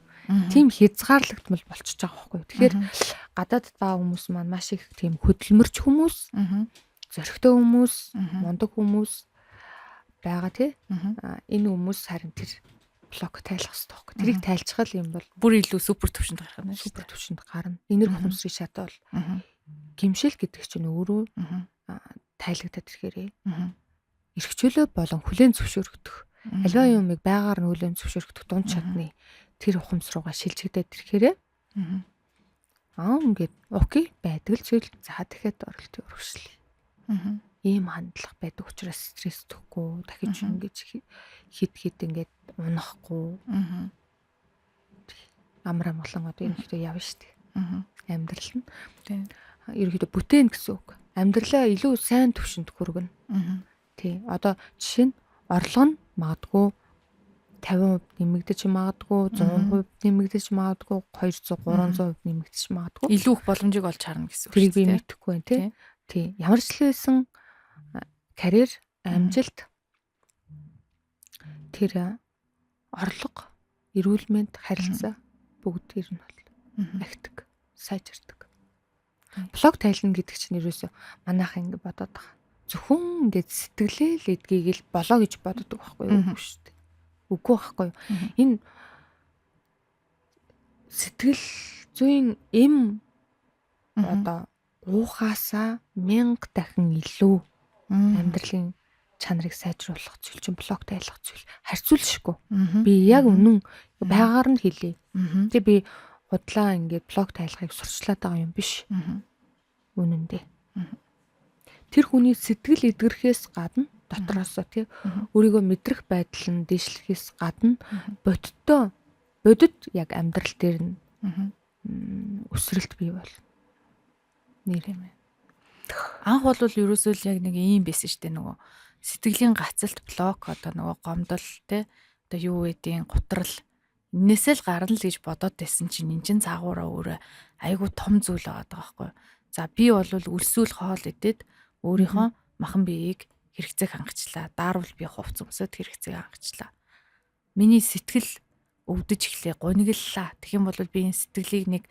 Тийм хязгаарлагдмал болчихж байгаа байхгүй. Тэгэхээр гадаадд байгаа хүмүүс маань маш их тийм хөдөлмөрч хүмүүс, зөрөгтэй хүмүүс, мундаг хүмүүс байгаа тий. Энэ хүмүүс харин тэр блок тайлах хэрэгтэй байхгүй. Тэрийг тайлцгал юм бол бүр илүү супер төвшөнд гарах нь шүү. Супер төвшөнд гарна. Энерги ухамсарын шат бол гимшил гэдэг чинь өөрөө тайлагдаад ирэхээрээ эрхчлөө болон хүлээн зөвшөөрөгдөх альва юмыг байгаар нь хүлээн зөвшөөрөгдөх дунд чадны тэр ухамс руугаа шилжигдээд ирэхээрээ ингээд окей байдаг л зүйл за дахиад оролтын өргөжлөе. Ийм хандлага байдаг учраас стресстөхгүй дахиж ингэж хид ингээд унахгүй амар амгалан одоо ерөнхийдөө явна шүү дээ. Амьдрал нь ерөнхийдөө бүтээн гэсэн үг. Амьдралаа илүү сайн төвшөнд хүргэнэ. Тий. Одоо жишээ нь орлого нь магадгүй 50% нэмэгдэж магадгүй 100% нэмэгдэж магадгүй 200 300% нэмэгдэж магадгүй. Илүү их боломжийг олж харна гэсэн үг. Тэрийг би мэдэхгүй байна тий. Тий. Ямар ч л байсан карьер, амжилт тэр орлого, эрүүл мэнд, харилцаа бүгд ер нь бол ахдаг, сайжирдаг. Блог тайлна гэдэг чинь ерөөсөө манайх ингэ бодоод байгаа. Зөвхөн ингэ сэтгэлээ л эдгийг л болоо гэж боддог байхгүй юу? Үгүй шүү дээ. Үгүй байхгүй юу? Энэ сэтгэл зүйн эм одоо уухаасаа 1000 дахин илүү амьдралын чанарыг сайжруулах зүйл чинь блог тайлах зүйл. Харьцуулшгүй. Би яг үнэн байгаар нь хэлье. Тэ би худлаа ингээд блог тайлахыг сурчлаад байгаа юм биш. Үнэндээ. Тэр хүний сэтгэл эдгэрхээс гадна дотроосоо тий өөрийгөө мэдрэх байдал нь дэвшлэхээс гадна бодит яг амьдрал дээр нь өсрэлт бий бол нэр юм. Анх бол ерөөсөө л яг нэг юм байсан шүү дээ нөгөө сэтгэлийн гацалт блок одоо нөгөө гомдол те одоо юу гэдгийг гутрал энээсээ л гарна л гэж бодоод байсан чинь энэ чин цаагаараа өөрөө айгу том зүйл байгаа байхгүй. За би бол өлсөөл хоол идээд өөрийнхөө махан биеийг хэрэгцээг хангацлаа. Даарвал би хувц өмсөд хэрэгцээг хангацлаа. миний сэтгэл өвдөж эхлэе, гунигллаа. Тэгэх юм бол би энэ сэтгэлийг нэг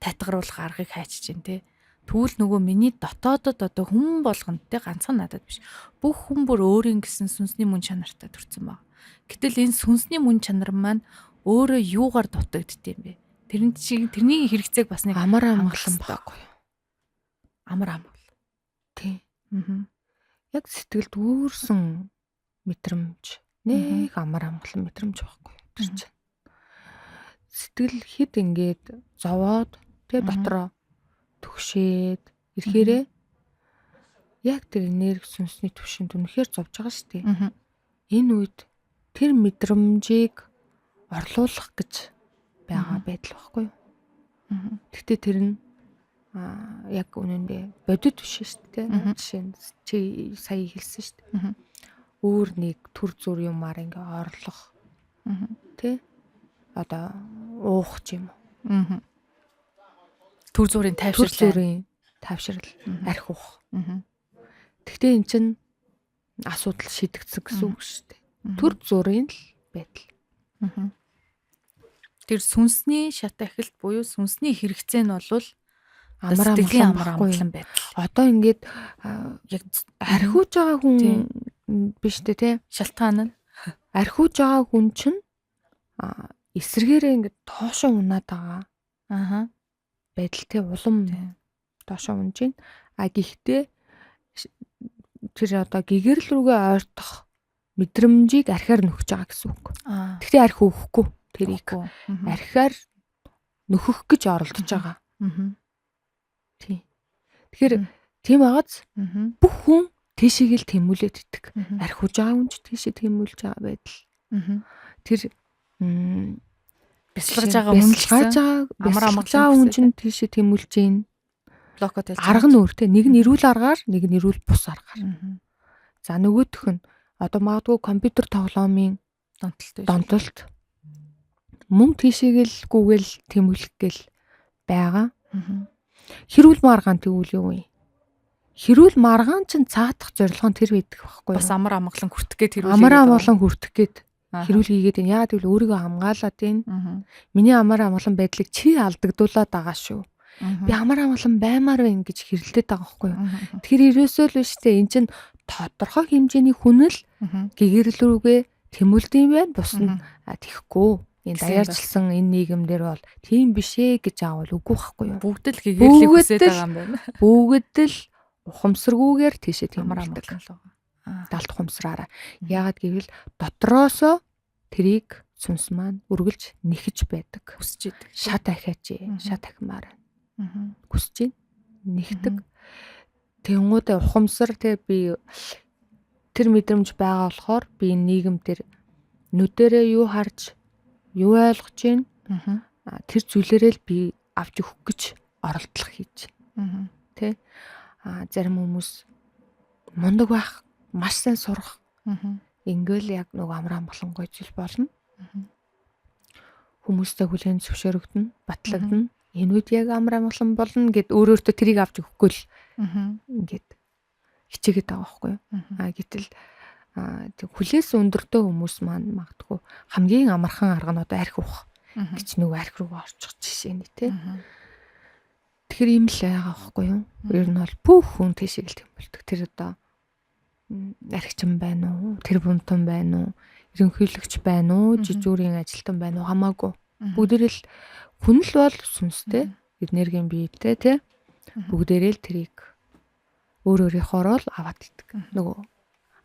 татгаруулах аргыг хайчиж जैन те. Тэгвэл нөгөө миний дотоодод одоо хүн болгонд те ганцхан надад биш. Бүх хүн бүр өөрийн гэсэн сүнсний мөн чанартай төрсэн баг. Гэтэл энэ сүнсний мөн чанар маань өөрөө юугаар дутагддсан юм бэ? Тэрний хэрэгцээг бас нэг амар амгалан байхгүй юу? Амар амгал. Тий. Аа. Яг сэтгэлд үүрсэн мэдрэмж. Нэг амар амгалан мэдрэмж байхгүй юу? Тэр чинь. Сэтгэл хэд ингээд зовоод тэгээ дотроо түгшээд ирэхээрээ яг тэр энерги сүнсний түвшинд үнэхээр зовж байгаа шүү дээ. Энэ үед тэр мэдрэмжийг орлуулах гэж байгаа байдал байхгүй юу? Гэхдээ тэр нь яг үнэндээ бодит биш шүү дээ. Жишээ нь чи сая хэлсэн шүү дээ. Өөр нэг төр зүр юмар ингээ орлох. Тэ? Одоо уух юм уу? Төр зүрийн тайвшрал, арх уух. Гэхдээ эн чинь асуудал шийдэгдсэн гэсэн үг шүү дээ. Төр зүрийн л байдал. Тэр сүнсний шат ахилт буюу сүнсний хэрэгцээ нь бол амар амгалан байдал. Одоо ингээд яг архиуж байгаа хүн биш дээ тий. Шалтгаан нь архиуж байгаа хүн чинь эсрэгээрээ ингээд тоошоо унаад байгаа. Байдал тий улам тоошоо унж байна. Гэхдээ тэр одоо гэгэрэл рүүгээ ойртох мэдрэмжийг архиар нөхөж байгаа гэсэн үг. Гэхдээ архи өгөхгүй тэрийг. Архиар нөхөх гэж оролдож байгаа. Тий. Тэгэхээр тийм байгааз бүх хүн тийшээ л тэмүүлээд идэх. Архиуж байгаа хүн ч тийшээ тэмүүлж байгаа байдал. Тэр бясалгаж байгаа хүн ч амар амгалан хүн чинь тийшээ тэмүүлж гин. Блокод хэлж арга нь өөртэй. Нэг нь эрүүл аргаар, нэг нь эрүүл бус аргаар. За нөгөөх нь одоо магадгүй компьютер тоглоомын донтолт мөн тийшээгээл гүүгээл тэмүүлэх гээл байгаа. Хэрүүл маргаан тэгвэл юу вэ? Хэрүүл маргаан чинь цаадах зорилго нь тэр байдаг байхгүй юу? Бас амар амгалан хүртэх гээд хэрүүл амар амгалан хүртэх гээд хэрүүл хийгээд байна. Яагаад гэвэл өөрийгөө хамгаалаад байна. Миний амар амгалан байдлыг чи алдагдуулаад байгаа шүү. Би амар амгалан баймаар байна гэж хэрэлдээд байгаа байхгүй юу? Тэгэхээр ерөөсөө л биш те эн чинь тодорхой хэмжээний хүнэл гэгэрэл рүүгээ тэмүүлдэг юм байна. Бус нь тэхгүй. Энэ даяарчилсан энэ нийгэмдэр бол тийм биш ээ гэж аавал үгүй байхгүй юу? Бүгд л гэгэрлийг хүсэж байгаа юм байна. Бүгд л ухамсаргүйгээр тийшээ амар тэмүүлдэг. Далд ухамсараараа. Яагаад гэвэл дотроосоо тэрийг сүнс маань үргэлж нэхэж байдаг. Хүсэж идэг. Шат ахиач, шат ахимаар. Хүсэж ин нэхдэг. Тэнгуудаа ухамсар те би тэр мэдрэмж байгаа болохоор би энэ нийгэм дээр нүдэрээ юу харж юу ойлгож гин тэр зүйлээрээ л би авч өгөх гэж оролдлого хийж. Тэ? Зарим хүмүүс мундаг байх, маш сайн сурах. Ингээл яг нөгөө амар амгалан гоё зүйл болно. Хүмүүстэй хүлээн зөвшөөрөгдөн, батлагдана. Энэ үед яг амар амгалан болно гэд өөрөөртөө тэрийг авч өгөхгүй л ингээд хичээгээд байгаа байхгүй юу? Гэтэл хүлээс өндөртэй хүмүүс маань магадгүй хамгийн амархан арга нь одоо архи уух гэж нөгөө архи руу орчих жишээ нь тий. Тэгэхээр ийм л байгаа байхгүй юу? Ер нь бол бүх хүн тийшээ л тэмүүлдэг. Тэр одоо архичин байна уу? Тэр бунтан байна уу? Ерөнхийлөгч байна уу? Жижүүрийн ажилтан байна уу? Хамаагүй. Бүгдээрээ л хүн л бол сүнстэй, энергийн биетэй тий. Бүгдээрээ л тэрийг өөр өөрийнхоороо л аваад идэг. Нөгөө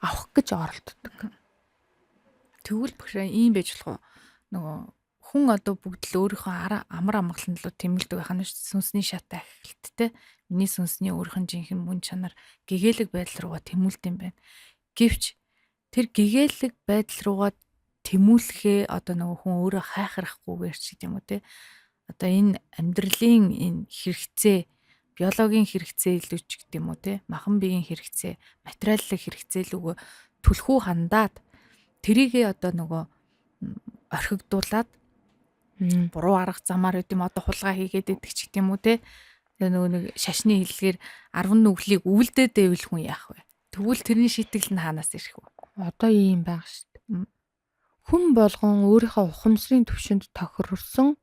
авах гэж оролддог. Тэгвэл бөхрөө ийм байж болох уу? Нөгөө хүн одоо бүгд л өөрийнхөө амар амгалан руу тэмүүлдэг байх нь сүнсний шат ахилттэй. Миний сүнсний өөрийнх нь жинхэнэ мөн чанар гэгээлэг байдал руугаа тэмүүлдэг юм байна. Гэвч тэр гэгээлэг байдал руугаа тэмүүлэхээ одоо нөгөө хүн өөрөө хайхрахгүйгээр ч гэдэм үү те. Одоо энэ амьдралын энэ хэрэгцээ, биологийн хэрэгцээ илүү ч гэдэм үү те. Махан биеийн хэрэгцээ, материаллык хэрэгцээ лүгөө түлхүү хандаад тэрийгээ одоо нөгөө орхигдуулаад буруу арга замаар үдэм одоо хулгай хийгээд идэх ч гэдэм үү те. Тэгээ нөгөө нэг шашны хэллэгээр 10 нүглийг өвлдөөд байвал хүн яах вэ? Тэгвэл тэрний шийтгэл нь хаанаас ирэх вэ? Одоо ийм байгаа шүү дээ. хүн болгон өөрийнхөө ухамсарын түвшинд тохирсон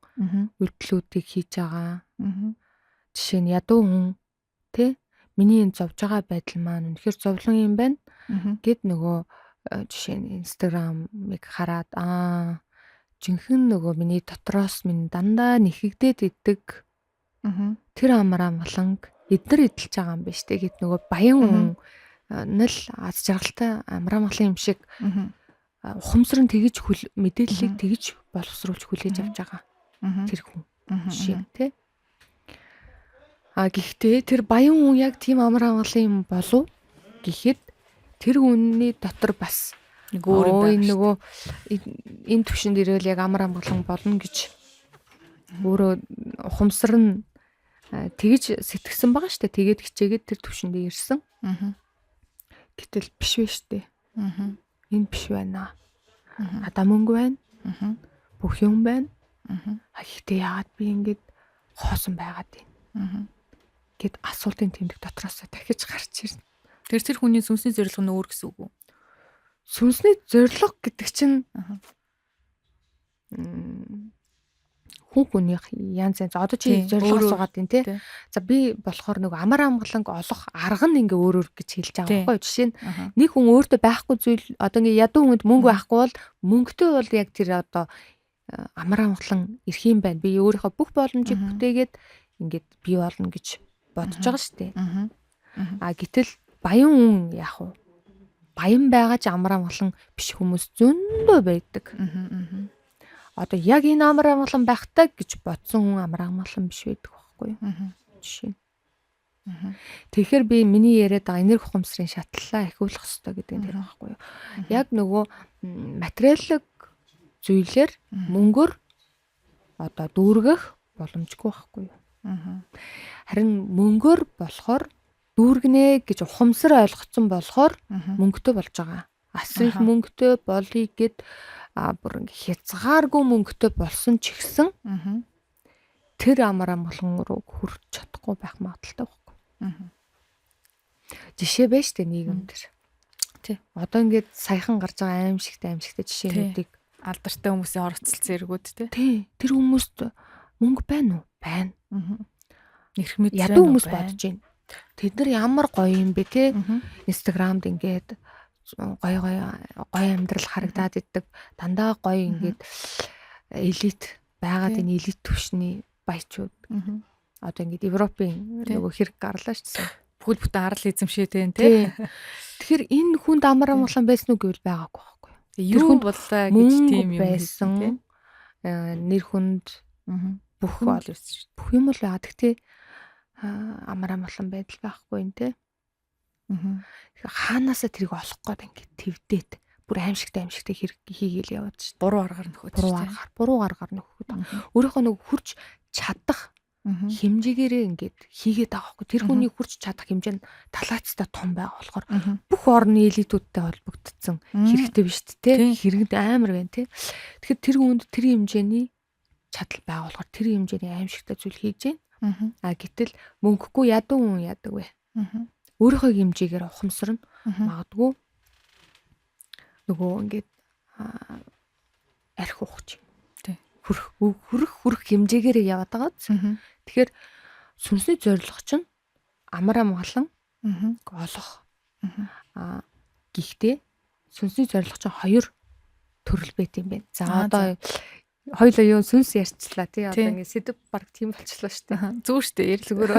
үйлдэлүүдийг хийж байгаа. Жишээ нь ядуу хүн тэ миний энэ зовж байгаа байдал маань үнэхээр зовлон юм байна гэд нөгөө жишээ нь Instagram-ыг хараад жинхэнэ нөгөө миний дотроос минь дандаа нэхэгдээд идэг тэр амар амгаланг эднэр эдэлж байгаа юм биш тэ гэд нөгөө баян хүн нэл аз жаргалтай амар амгалан юм шиг ухамсар нь тэгж мэдээллийг тэгж боловсруулж хүлээж авч байгаа. Тэр хүн жишээ тэ. Гэхдээ тэр баян хүн яг тийм амар амгалан юм болов гэхэд тэр хүний дотор бас нөгөө энэ төвшөнд ирэвэл яг амар амгалан болно гэж өөрөө ухамсар нь тэгж сэтгсэн байгаа штэ. Тэгээд хичээгээд тэр төвшөнд ирсэн. Гэтэл биш вэ штэ. Энэ биш байна. Надаа мөнгө байна. Бүх юм байна. Гэхдээ яагаад би ингэж хоосон байгаад байна. Гэт асуултын тэмдэг дотроос дахиж гарч ирнэ. Тэр хүний сүнсний зорилго нь өөр гэсэн үг үү? Сүнсний зорилго гэдэг чинь хүүхнийх янз янз одоо чи зорилго асуугаад байна тий. За би болохоор нөгөө амар амгаланг олох арга нь ингээ өөр өөр гэж хэлж байгаа байхгүй юу? Жишээ нь нэг хүн өөртөө байхгүй зүйл одоо ингээ ядуу хүнд мөнгө байхгүй бол мөнгөтэй бол яг тэр одоо амар амгалан ирэх юм байна. Би өөрийнхөө бүх боломжийг бүтээгээд ингээд бий болно гэж бодож байгаа шүү дээ. Гэтэл баян хүн яах вэ? Баян байгаа ч амар амгалан биш хүмүүс зөндөө байдаг. Одоо яг энэ амар амгалан байхтай гэж бодсон хүн амар амгалан биш байдаг байхгүй юу? Жишээ. Тэгэхээр би миний яриад байгаа энерги ухамсарын шатлалаа ахиулах хэрэгтэй гэдэг нь тэр байхгүй юу? Яг нөгөө материалын зүйлээр мөнгөөр одоо дүүргэх боломжгүй байхгүй юу? Харин мөнгөөр болохоор дүүргэнэ гэж ухамсар ойлгоцсон болохоор мөнгөтэй болж байгаа. Асрах мөнгөтэй болъё гэд бүр хязгааргүй мөнгөтэй болсон ч гэсэн тэр амар амгалан руу хүрч чадахгүй байх магадaltaй байхгүй. Жишээ байж тээ нийгэм тэр. Тий. Одоо ингээд саяхан гарч байгаа аимшигтай жишээнүүдийг алдартай хүмүүсийн орцол зэргүүд тий. Тэр хүмүүст мөнгө байна уу? Байна. Нэрх мэд ядуу хүмүүс бодож байна. Тэд нар ямар гоё юм бэ те. Инстаграмд ингээд гоё амьдрал харагдаад иддэг. Дандаа гоё ингээд элит байгаад энэ элит түвшний баячууд. Одоо ингээд Европын нөгөө хэрэг гарлаа шүү дээ. Бүхэл бүтэн арал эзэмшээтэй те. Тэгэхээр энэ хүнд амар амгалан байсан уу гэвэл байгаагүй байхгүй. Юу боллаа гэж тийм юм байсан. Нэр хүнд бүх юм л байгаа. Тэгтээ амар амгалан байдал байхгүй юм те. Хаанаасаа тэрийг олох гээд ингээд твдээд бүр аимшигтай хэрэг хийгээл яваад шүү. Буруу аргаар нөхөд шүү. Буруу аргаар нөхөд. Өөрийнхөө нэг хүрч чадах хэмжээгээрээ ингээд хийгээд байгаа байхгүй. Тэр хүний хүрч чадах хэмжээ нь талаацтай том байгаа болохоор бүх орны элитүүдтэй холбогдсон хэрэгтэй биш те. Хэрэгд амар байна те. Тэгэхээр тэр хүнд тэр хэмжээний чадал байгаа болохоор тэр хэмжээний аимшигтай зүйл хийж байна. Гэтэл мөнгөгүй ядуу хүн яадаг вэ? Өөрийнхөө хэмжээгээр ухамсарна. Магадгүй нөгөө ингээд арх ухчих. Хүрх хэмжээгээр яваад байгаа. Тэгэхээр сүнсний зорилго чинь амар амгалан олох. Гэхдээ сүнсний зорилго чинь хоёр төрөл байт юм байна. За одоо хоёулаа юу сүнс ярьчлаа тий. Одоо ингээд сэдв баг тийм болчихлоо шүү дээ. Зүг шүү дээ ярилцгаар.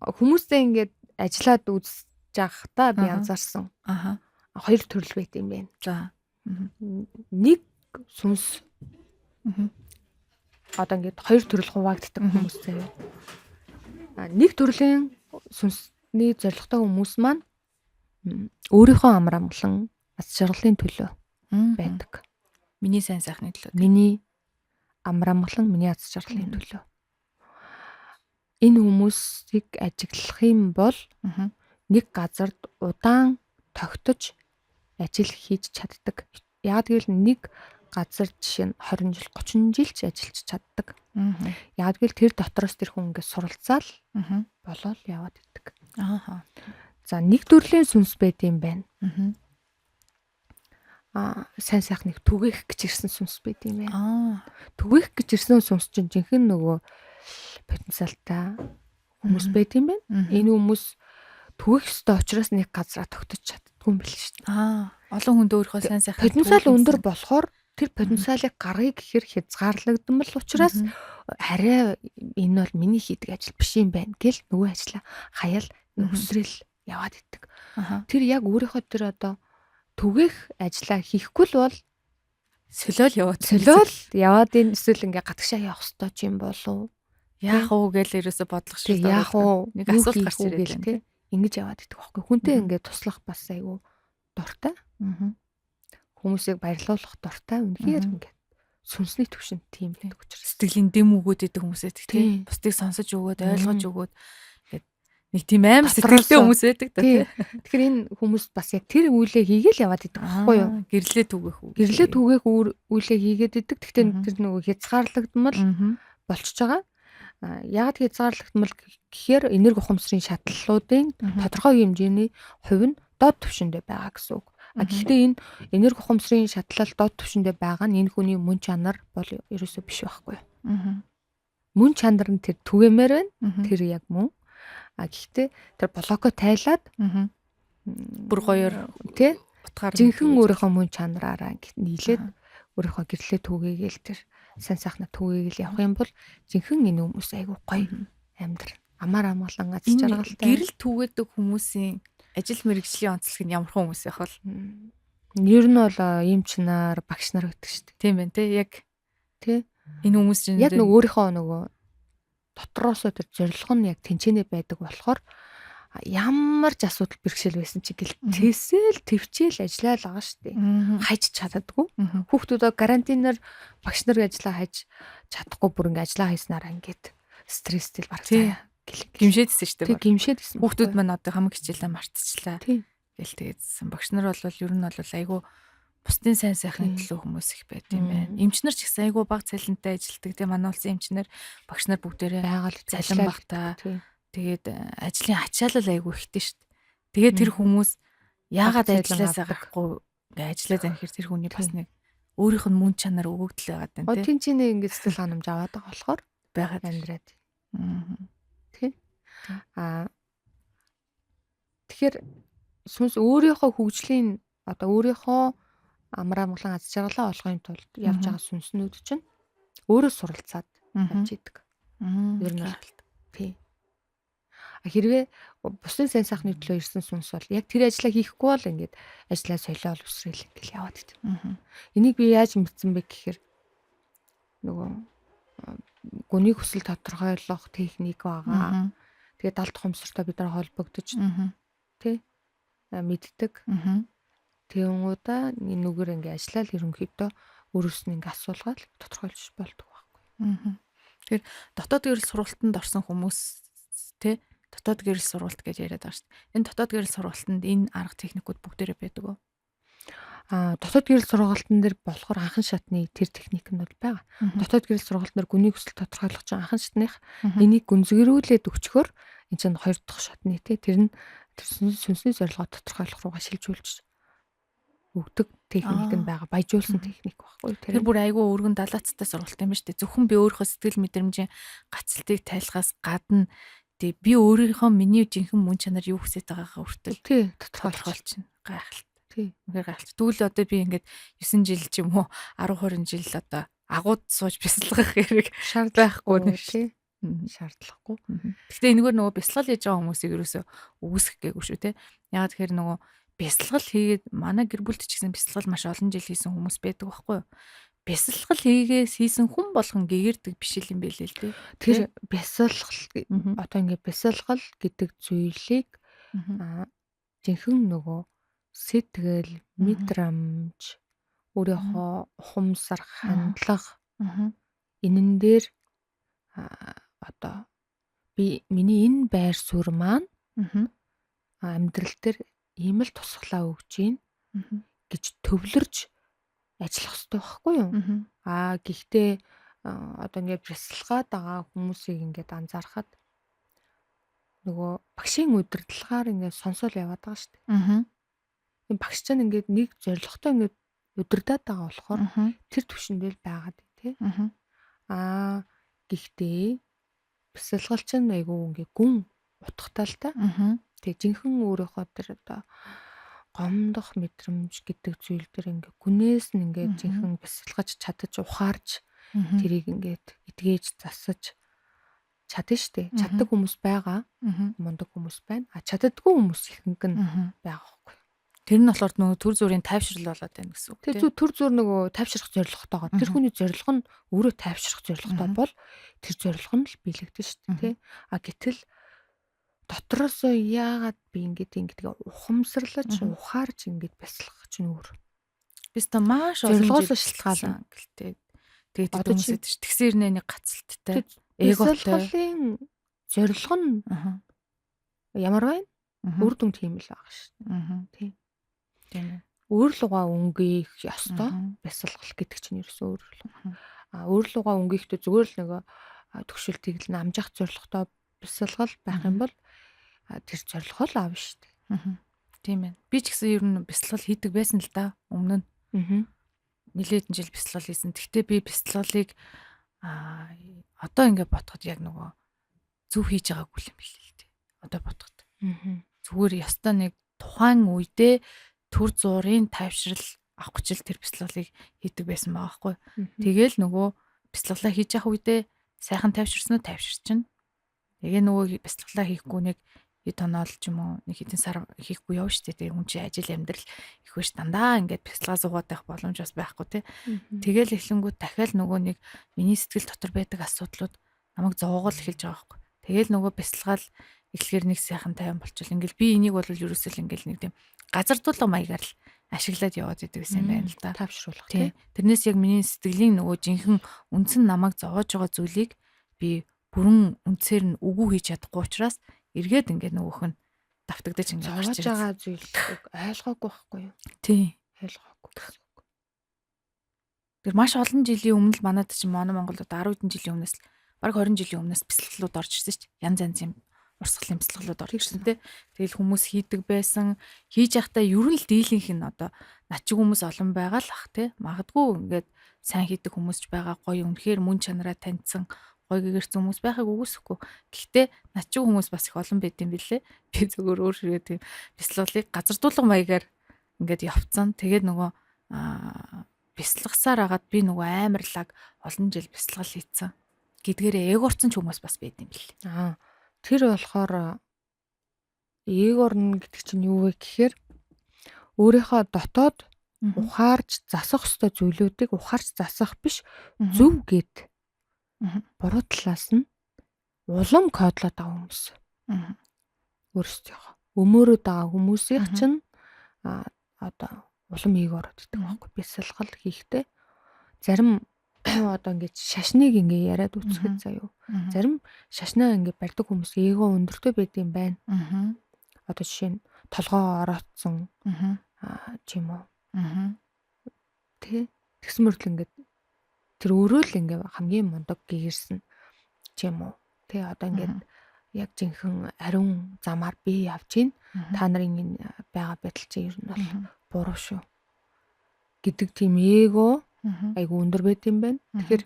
Хүмүүстэй ингээд ажиллаад үзэж байхдаа би анзаарсан. Хоёр төрөл байт юм байна. За. Нэг сүнс одоо ингээд хоёр төрөл хуваагддаг хүмүүстэй. Нэг төрлийн сүнсний зорилготой хүмүүс маань өөрийнхөө амар амгалан аз жаргалын төлөө байдаг. Миний сайн сайхны төлөө. Миний амар амгалан миний аз жаргалын төлөө. Энэ хүмүүсийг ажиглах юм бол нэг газарт удаан тогтож ажил хийж чаддаг. Яг гэвэл нэг газар жишээ нь 20 жил 30 жил ч ажиллаж чаддаг. Яг гэвэл тэр дотроос тэр хүн ингээд суралцаал болол яваад идэг. За нэг төрлийн сүнс байт юм байна. сайн сайхныг түгээх гэж ирсэн сүнс байд юм байна. Түгээх гэж ирсэн сүнс чинь жинхэнэ нөгөө потенциалтай хүмүүс байд юм байна. Энэ хүмүүс түгээх ёстой учраас нэг газараа тогтож чаддгүй юм биш шүү дээ. Олон хүнд өөрийнхөө сайн сайхан потенциал өндөр болохоор тэр потенциалыг гаргая гэхээр хязгаарлагдсан бол учраас арай энэ бол миний хийдэг ажил биш юм байна гэл нөгөө ажлаа хаяал өсрөл яваад иддэг. Тэр яг өөрийнхөө тэр одоо түгээх ажлаа хийхгүй л бол солиол яваад энэ эсвэл ингээ гадагшаа явах ёстой ч юм болов. Яах уу гээл ерөөсө бодлого шүү дээ. Яах уу нэг асуулт гарч ирээд байна. Ингэж яваад идэх байхгүй. Хүнтэй ингээ туслах бас айгүй дуртай. Хүмүүсийг баярлуулах дуртай. Үнэхээр ингээд сүнсний төвшөнд тийм байдаг учраас сэтгэлийн дэм өгөөд идэг хүмүүсээ тийм бусдыг сонсож өгөөд ойлгож өгөөд ингээд нэг тийм амар сэтгэлтэй хүмүүс байдаг да тийм. Тэгэхээр энэ хүмүүс бас яг тэр үйлээ хийгээл яваад идэг байхгүй юу? Гэрлээ түгээх үйлээ хийгээд идэг. Гэхдээ тэр нөгөө хязгаарлагдмал болчихж байгаа. Яг хязгаарлагдмал гэхээр энерги ухамсарын шатлалуудын тодорхой хэмжээний хувь нь доод түвшиндээ байгаа гэсэн үг. Гэхдээ энэ энерги ухамсарын шатлал доод түвшиндээ байгаа нь энэ хүний мөн чанар бол ерөөсөө биш байхгүй. Мөн чанар нь тэр түгээмээр байна. Тэр яг мөн. Гэхдээ тэр блоко тайлаад бүр гоёор тий утгаар жинхэнэ өөрийнхөө мөн чанараараа ингэ нийлээд өөрийнхөө гэрлээ түгээгээл тэр сайн сайхна түгээгээл явах юм бол жинхэнэ энэ хүмүүс айгүй гоё амьдрал амар амгалан аз жаргалтай. Гэрэл түгээдэг хүмүүсийн ажил мэргэжлийн онцлог нь ямар хүмүүс байх вэ? Ер нь бол эмч нар, багш нар гэдэг шүү дээ. Тийм байна те яг тий энэ хүмүүс чинь яг нэг өөрийнхөө нөгөө дотроосоо тэр зорилго нь яг тэнцэнэ байдаг болохоор ямар ч асуудал бэрхшээл байсан чи гэл тэсэл төвчээл ажиллаа л байгаа шүү дээ. Хайж чаддаггүй. Хүүхдүүдөө карантинаар багш нар ажиллаа хайж чадахгүй бүр ингэ ажиллаа хийснээр ингээд стресстэй баг гимшээдсэн шүү дээ. Гимшээдсэн. Хүүхдүүд маань одоо хамаг хичээлээ мартчихлаа. Гэл тэгээдсэн. Багш нар бол ер нь бол айгүй бусдын сайн сайхны төлөө хүмүүс их байт юм байна. Эмч нар ч гэсэн айгүй бага цалинтай ажилтдаг. Тэгээ манай улсын эмч нар багш нар бүгдээрээ байгаль цалин багтаа. Тэгээд ажлын ачаалал айгүй ихтэй шүү дээ. Тэгээд тэр хүмүүс яагаад ажилласаа гарахгүй ингээ ажиллаад байна гэхээр тэр хүний бас нэг өөрийнх нь мөн чанар өгөгдөл байгаад байна тийм. Тийм ч нэг ингээ сэтгэл ханамж аваад байгаа болохоор байгаад амьдраад. Тийм. Тэгэхээр сүнс өөрийнхөө хөгжлийн одоо өөрийнхөө амар амгалан аз жаргалаа олохын тулд явж байгаа сүнснүүд чинь өөрөө суралцаад явж идэг. Ер нь тийм. Хэрвээ бусдын сайн сайхны төлөө ирсэн сүнс бол яг тэр ажлаа хийхгүй бол ингээд ажлаа солиол үсрээл ингээл яваад идэв. Энийг би яаж мэдсэн бэ гэхээр нөгөө гүнийг хүсэл тодорхойлох техник байгаа. Тэгээд далд хумсартай бид нар холбогдож тий мэддэг. Тэнгуудаа энэ нүгээр ингээ ажиллаад ерөнхийдөө өөрөөс нь ингээ асуулгаад тодорхойлж болдог байхгүй. Тэгэхээр дотоод гэрэл сургалтанд орсон хүмүүс тий дотоод гэрэл сургалт гэж яриад байгаа шүү дээ. Энэ дотоод гэрэл сургалтанд энэ арга техникүүд бүгдээрээ байдаг уу? Дотоод гэрэл сургалтын дээр болохоор анхан шатны тэр техник нь бол байгаа. Дотоод гэрэл сургалт нар гүнийг хүсэл тодорхойлох чинь анхан шатных энийг гүнзгийрүүлээд өчгөр энэ чинь хоёр дахь шатны тий тэр нь тэр сүнсний зорилгоо тодорхойлох руугаа шилжүүлж өгдөг техник нь байгаа. Баяжуулсан техник байхгүй. Тэр бүр айгүй өргөн далаацтай сургалт юм шүү дээ. Зөвхөн би өөрийнхөө сэтгэл мэдрэмжийн гацалтыг тайлахаас гадна би өөрийнхөө миний жинхэнэ мөн чанар юу хүсэж байгаагаа хүртэл тодорхойлчихно. Гайхалтай. Тийм. Үнээр гайхалтай. Тэгвэл одоо би ингээд 9 жил ч юм уу 10 20 жил одоо агууд сууж бясалгах хэрэг шаардлагагүй нэг тий. Шаардлагагүй. Гэхдээ энэгээр нөгөө бясалгал хийж байгаа хүмүүсийг ерөөсөө үгүйсэх гээгүй шүү те. Ягаад тэгэхээр нөгөө бясалгал хийгээд манай гэр бүлд ч гэсэн бясалгал маш олон жил хийсэн хүмүүс байдаг байхгүй юу? Бясалгал хийсэн хүн болгон гэгэрдэг биш юм байлээ л дээ. Тэр бясалгал одоо ингээд бясалгал гэдэг зүйлийг жинхэнэ нөгөө сэтгэл, мэдрэмж, өөрийнхөө ухамсар, хандлага энэн дээр одоо миний энэ байр суурь маань амьдрал дээр ийм л тусглаа өгч гин гэж төвлөрж ажиллах хэрэгтэй байхгүй юу? Гэхдээ одоо ингээд бясалгаад байгаа хүмүүсийг ингээд анзаархад нөгөө багшийн удирдлагаар ингээд сонсоол яваад байгаа шүү дээ. Энэ багш чинь ингээд нэг зорилготой ингээд удирдаад байгаа болохоор Мгм. тэр төвшөндөл байгаад тий. Мгм. Гэхдээ бясалгал чинь айгүй ингээ гүн утгатай л та. Мгм. Тэгээ жинхэнэ өөрийнхөө тэр одоо гомдох мэдрэмж гэдэг зүйл дээр ингээ гүнээс нь ингээ Мгм. жинхэнэ бясалгаж чадаж ухаарч Мгм. тэрийг ингээд эдгээж засаж чадна штэ. Мгм. Чаддаг хүмүүс байгаа, Мгм. мундаг хүмүүс байна. Чаддаггүй хүмүүс ихэнх нь Мгм. байгаа байхгүй. Тэр нь болохоор нөгөө төр зүрийн тайвшрал болоод байна гэсэн үг Тэгээ тий. төр зур нөгөө тайвшрах зорилготойгоо тэр Мгм. хүний зорилго нь өөрөө тайвшрах зорилготой Мгм. бол тэр зорилго нь л биелэгдэн штэ Мгм. тий. Гэтэл дотроосоо яагаад би ингэдэг ухамсарлаж Мгм. ухаарч ингэж бясалгах чинь өөр. Бис та маш олон Зорилгоос жил шалтгаална. гэлтэй. Тэгээд Одоо хүмүүсэд чи тэгсэн ирнэ нэг гацалттай, тэр эготой. бясалгалын зорилго нь Аха. ямар байна? Мгм. Үр дүн тийм л байгаа шүү. Мгм. Тий. Тийм ээ. Өөр лугаа өнгөх ёстой Мгм. бясалгал гэдэг чинь ерөөсөө өөр л. Мгм. Өөр лугаа өнгөхдөө зүгээр л нөгөө төгшөлтийг л намжих зорилготой бясалгал байх юм бол тэр зорилгоо л аав шүү дээ. Мгм. Тийм ээ. Би ч гэсэн ер нь бясалгал хийдэг байсан л да. Өмнө нь Аа. нэлээдэн жил бясалгал хийсэн. Гэхдээ би бясалгалыг одоо ингээд бодоход яг нөгөө зөв хийж байгаагүй юм билээ л дээ. Одоо бодоход. Аа. Зүгээр ёстой нэг тухайн үедээ төр зуурын тайвшрал авах гэж л тэр бясалгалыг хийдэг байсан байгаа байхгүй. Тэгэл нөгөө бясалгалаа хийж явах үедээ сайхан тайвширсан уу тайвширчин. Тэгээ нөгөө бясалгалаа хийхгүй нэг хэд тоноол ч юм уу нэг хэдэн сар хийхгүй яв штэ. Тэгээ хүн чинь ажил амьдрал их биш дандаа ингээд бясалгаа суугаад байх боломж бас байхгүй тий. Тэгэл эхлэнгүүт дахиад нөгөө нэг миний сэтгэл дотор байдаг асуудлууд намайг зовоогол эхэлж байгаа байхгүй. Тэгэл нөгөө бясалгаал эхлэхээр нэг сайхан тайван болчихвол ингээл би энийг бол ерөөсөө л ингээл нэг тийм газар тулга маягаар л ашиглаад яваад идэг гэсэн юм байна л да. Тавшруулах тий. Тэрнээс яг миний сэтгэлийн нөгөө жинхэнэ үндсэн намайг зовоож байгаа зүйлийг би бүрэн үндсээр нь үгүй хийж чадахгүй учраас эргээд ингээд нөгөөх нь давтагдаж ингээд гарч зовоож байгаа зүйлийг ойлгоогүй байхгүй юу? Тий. Ойлгоогүй гэсэн үг. Тэр маш олон жилийн өмнө л манайд чинь Монголд 10 хэдэн жилийн өмнөөс л бараг 20 жилийн өмнөөс бясалгалууд орж ирсэн шүү дээ. Янз янзын урсгалын бясалгалууд орж ирсэн тий. Тэгэл хүмүүс хийдэг байсан. Хийж явахдаа ер нь л дийлэнх нь одоо над чиг хүмүүс олон байгаа л ах тий. Магадгүй ингээд сайн хийдэг хүмүүс ч байгаа, гоё үнэхээр мөн чанараа таньсан гоё гэгэрсэн хүмүүс байхыг үгүйсэхгүй. Гэхдээ над чиг хүмүүс бас их олон байд юм билээ. Би зөвхөн өөр ширээ тийм бясалгалыг газар тулга маягаар ингээд явцсан. Тэгээд нөгөө бясалгасаар агаад би нөгөө амарлаг олон жил бясалгал хийцэн гэдгээрээ эгорцсон ч хүмүүс бас байд юм билээ. Тэр болохоор эгорно гэдэг чинь юу вэ гэхээр өөрийнхөө дотоод ухаарч засах ёстой зүйлүүдийг ухаарч засах биш зөв гэд буруу талаас нь улам кодлоод байгаа хүмүүс. Өөрсдөө өмөөрөд байгаа хүмүүсийн чинь одоо улам эгороод идэх байхгүй бясалгал хийхдээ зарим одоо ингэж шашныг ингээ яриад үцхэд заяа. Зарим шашнаа ингээ барьдаг хүмүүс эго өндөртэй байд юм байна. Одоо жишээ нь толгоо ороодсон ч юм уу. Тэ тэгсэн мөртлөө ингээ тэр өөрөө л ингээ хамгийн мундаг гэрсэн ч юм уу. Тэ одоо ингээ яг жинхэнэ ариун замаар би явж гин та нарын энэ байгаа байдал чинь ер нь бол буруу шүү гэдэг тийм эго айгу өндөр байд юм байна. Тэгэхээр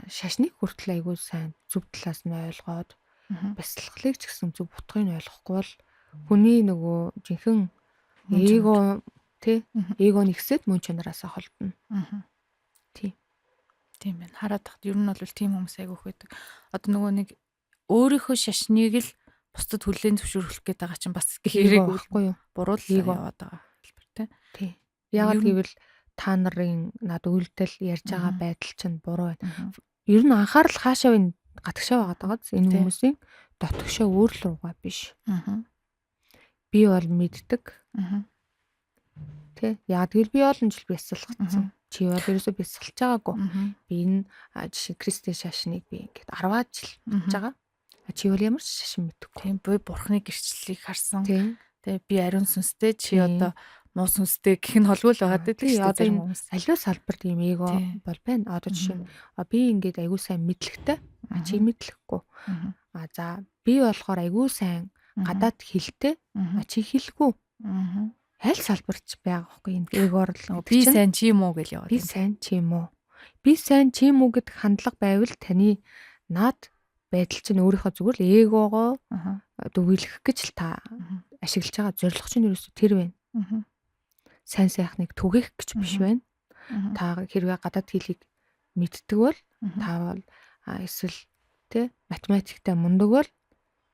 шашныг хүртэл айгу сайн зөв талаас нь ойлгоод бясалгалыг ч гэсэн зөв утгыг нь ойлгохгүй бол хүний нөгөө жинхэнэ эго тий эго нэгсэд мөн чанараасаа холдно. Тий. Тийм байна. Хараад тахт ер нь бол тийм хүмүүс айгүйх байдаг. Одоо нөгөө нэг өөрийнхөө шашныг л бусдад хүлээн зөвшөөрөх гээд байгаа чинь бас хэрэг байхгүй юу? Буруу л яваад байгаа хэлбэр тий. Яагаад гэвэл та нарын над үйлдэл ярьж байгаа байдал чинь буруу байна. Ер нь анхаарал хаашаа вэ? Гадагшаа байгаад байгаа. Энэ хүмүүсийн дотгошоо өөр л руугаа биш. Би бол мэддэг. Тэ яа тэгэл би олон жил бясалгацсан. Чи бол ерөөсөө бясалж байгаагүй. Би энэ жишээ Кристийн шашныг би ингээд 10 жил хийж байгаа. Чи бол ямар ч шашин мэдхгүй. Тийм би бурхны гэрчлэлийг харсан. Тэгээ би ариун сүнстэй чи одоо муу сүнстэй гэх нь холгүй л байгаа дээ. Тэгээ одоо энэ аливаа салбар тийм эго бол байна. Одоо жишээ нь би ингээд аягүй сайн мэдлэгтэй. Чи мэдлэхгүй. За би болохоор аягүй сайн гадаад хэлтэй. Чи хэлэхгүй. аль салбарч байгаа байхгүй энэ эгоор л Би сайн чи юм уу гэж яваад. би сайн чи юм уу? Би сайн чи юм уу гэдэг хандлага байвал таны наад байдал чинь өөрийнхөө зүгээр л эгоогоо дүгийлэх гэж л та ашиглаж байгаа зорилго чинь ерөөсөө тэр байна. Сайн сайхныг түгээх гэж биш байна. Та хэрвээ гадаад хэлийг мэддэг бол та бол эсвэл тэ математиктай мундаг бол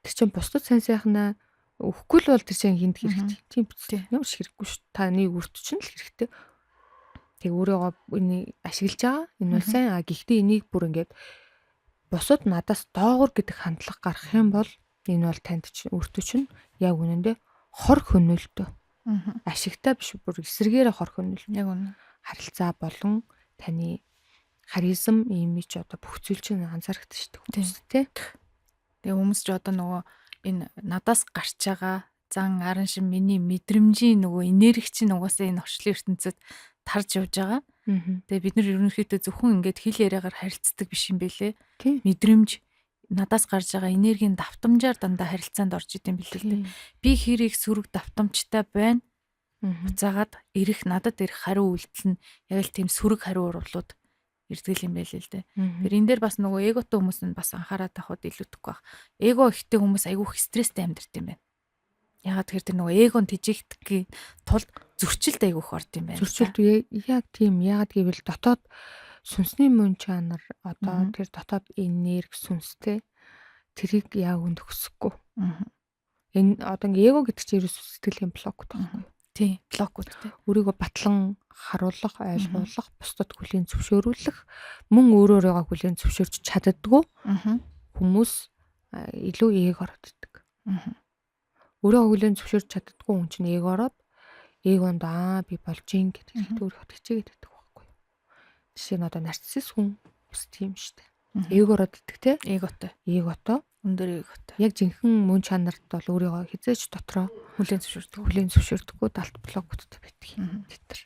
тэр чинь бусдад сайн сайхнаа өгөхгүй л бол тэр чинь хинт хэрэгтэй. Тийм биз. Ямар ч хэрэггүй шүү. Таны үрт чинь л хэрэгтэй. Тэг өөрийгөө энийг ашиглаж байгаа. Энэ бол сайн. Гэхдээ энийг бүр ингээд бусад надаас доогуур гэдэг хандлага гаргах юм бол энэ бол танд чинь үртөө чинь яг үнэндээ хор хөнөөлтөө. Ашигтай биш бүр эсэргээрээ хор хөнөөл. Яг үнэ. Харилцаа болон таны харизм имиж одоо бүх зүйл чинь анзаардаг шүү дээ. Тэгээ хүмүүс ч одоо нөгөө энэ надаас гарч байгаа зан арын шин миний мэдрэмжийн нөгөө энерги чинь угаасаа энэ орчлын ертөнцид тарж явж байгаа. Тэгээ бид нар ерөнхийдөө зөвхөн ингээд хэл яриагаар харилцдаг биш юм бэлээ. Мэдрэмж надаас гарч байгаа энергийн давтамжаар дандаа харилцаанд орж идэм билээ. Би хэрийг сөрөг давтамжтай байна. Буцаагаад надад ирэх хариу үйлдэл нь яг л тийм сөрөг хариу урлууд ирдэг юм байл л дээ. Тэр энэ дээр бас нөгөө эготой хүмүүс нь бас анхаарал тавихад илүүдэхгүй байх. Эго ихтэй хүмүүс айгүйх стресстэй амьдрт юм байна. Ягаад тэгэхээр тэр нөгөө эгон тижигдэхгийн тулд зөрчилд айгүйх орд юм байна. Зөрчилд яг тийм ягаад гэвэл дотоод сүнсний мөн чанар одоо тэр дотоод энерги сүнстэй тэрийг яг үнд өсөхгүй. Энэ одоо ингээ эго гэдэг чинь ерөөс сэтгэлийн блок байхгүй. Тийм, блокуд тийм. Өөрийгөө батлан харуулах, ойлгуулах, бусдад хүлээн зөвшөөрүүлэх, мөн өөрөөрөө хүлээн зөвшөөрч чаддаггүй хүмүүс илүү ээг ороод идэг. Өөрийгөө хүлээн зөвшөөрч чаддаггүй хүн чинь ээг ороод эгонд би болж ин гэдэг өөрийгөө хичээгээд байдаг байхгүй. Жишээ нь одоо нарцисс хүн бас тийм шүү дээ. Ээг ороод идэг те. Эготой. Өндөр эготой. Яг жинхэнэ мөн чанарт бол өөрийгөө хизээч дотроо хүлээн зөвшөөрдөггүй далд блокуудтай байдаг юм тэр.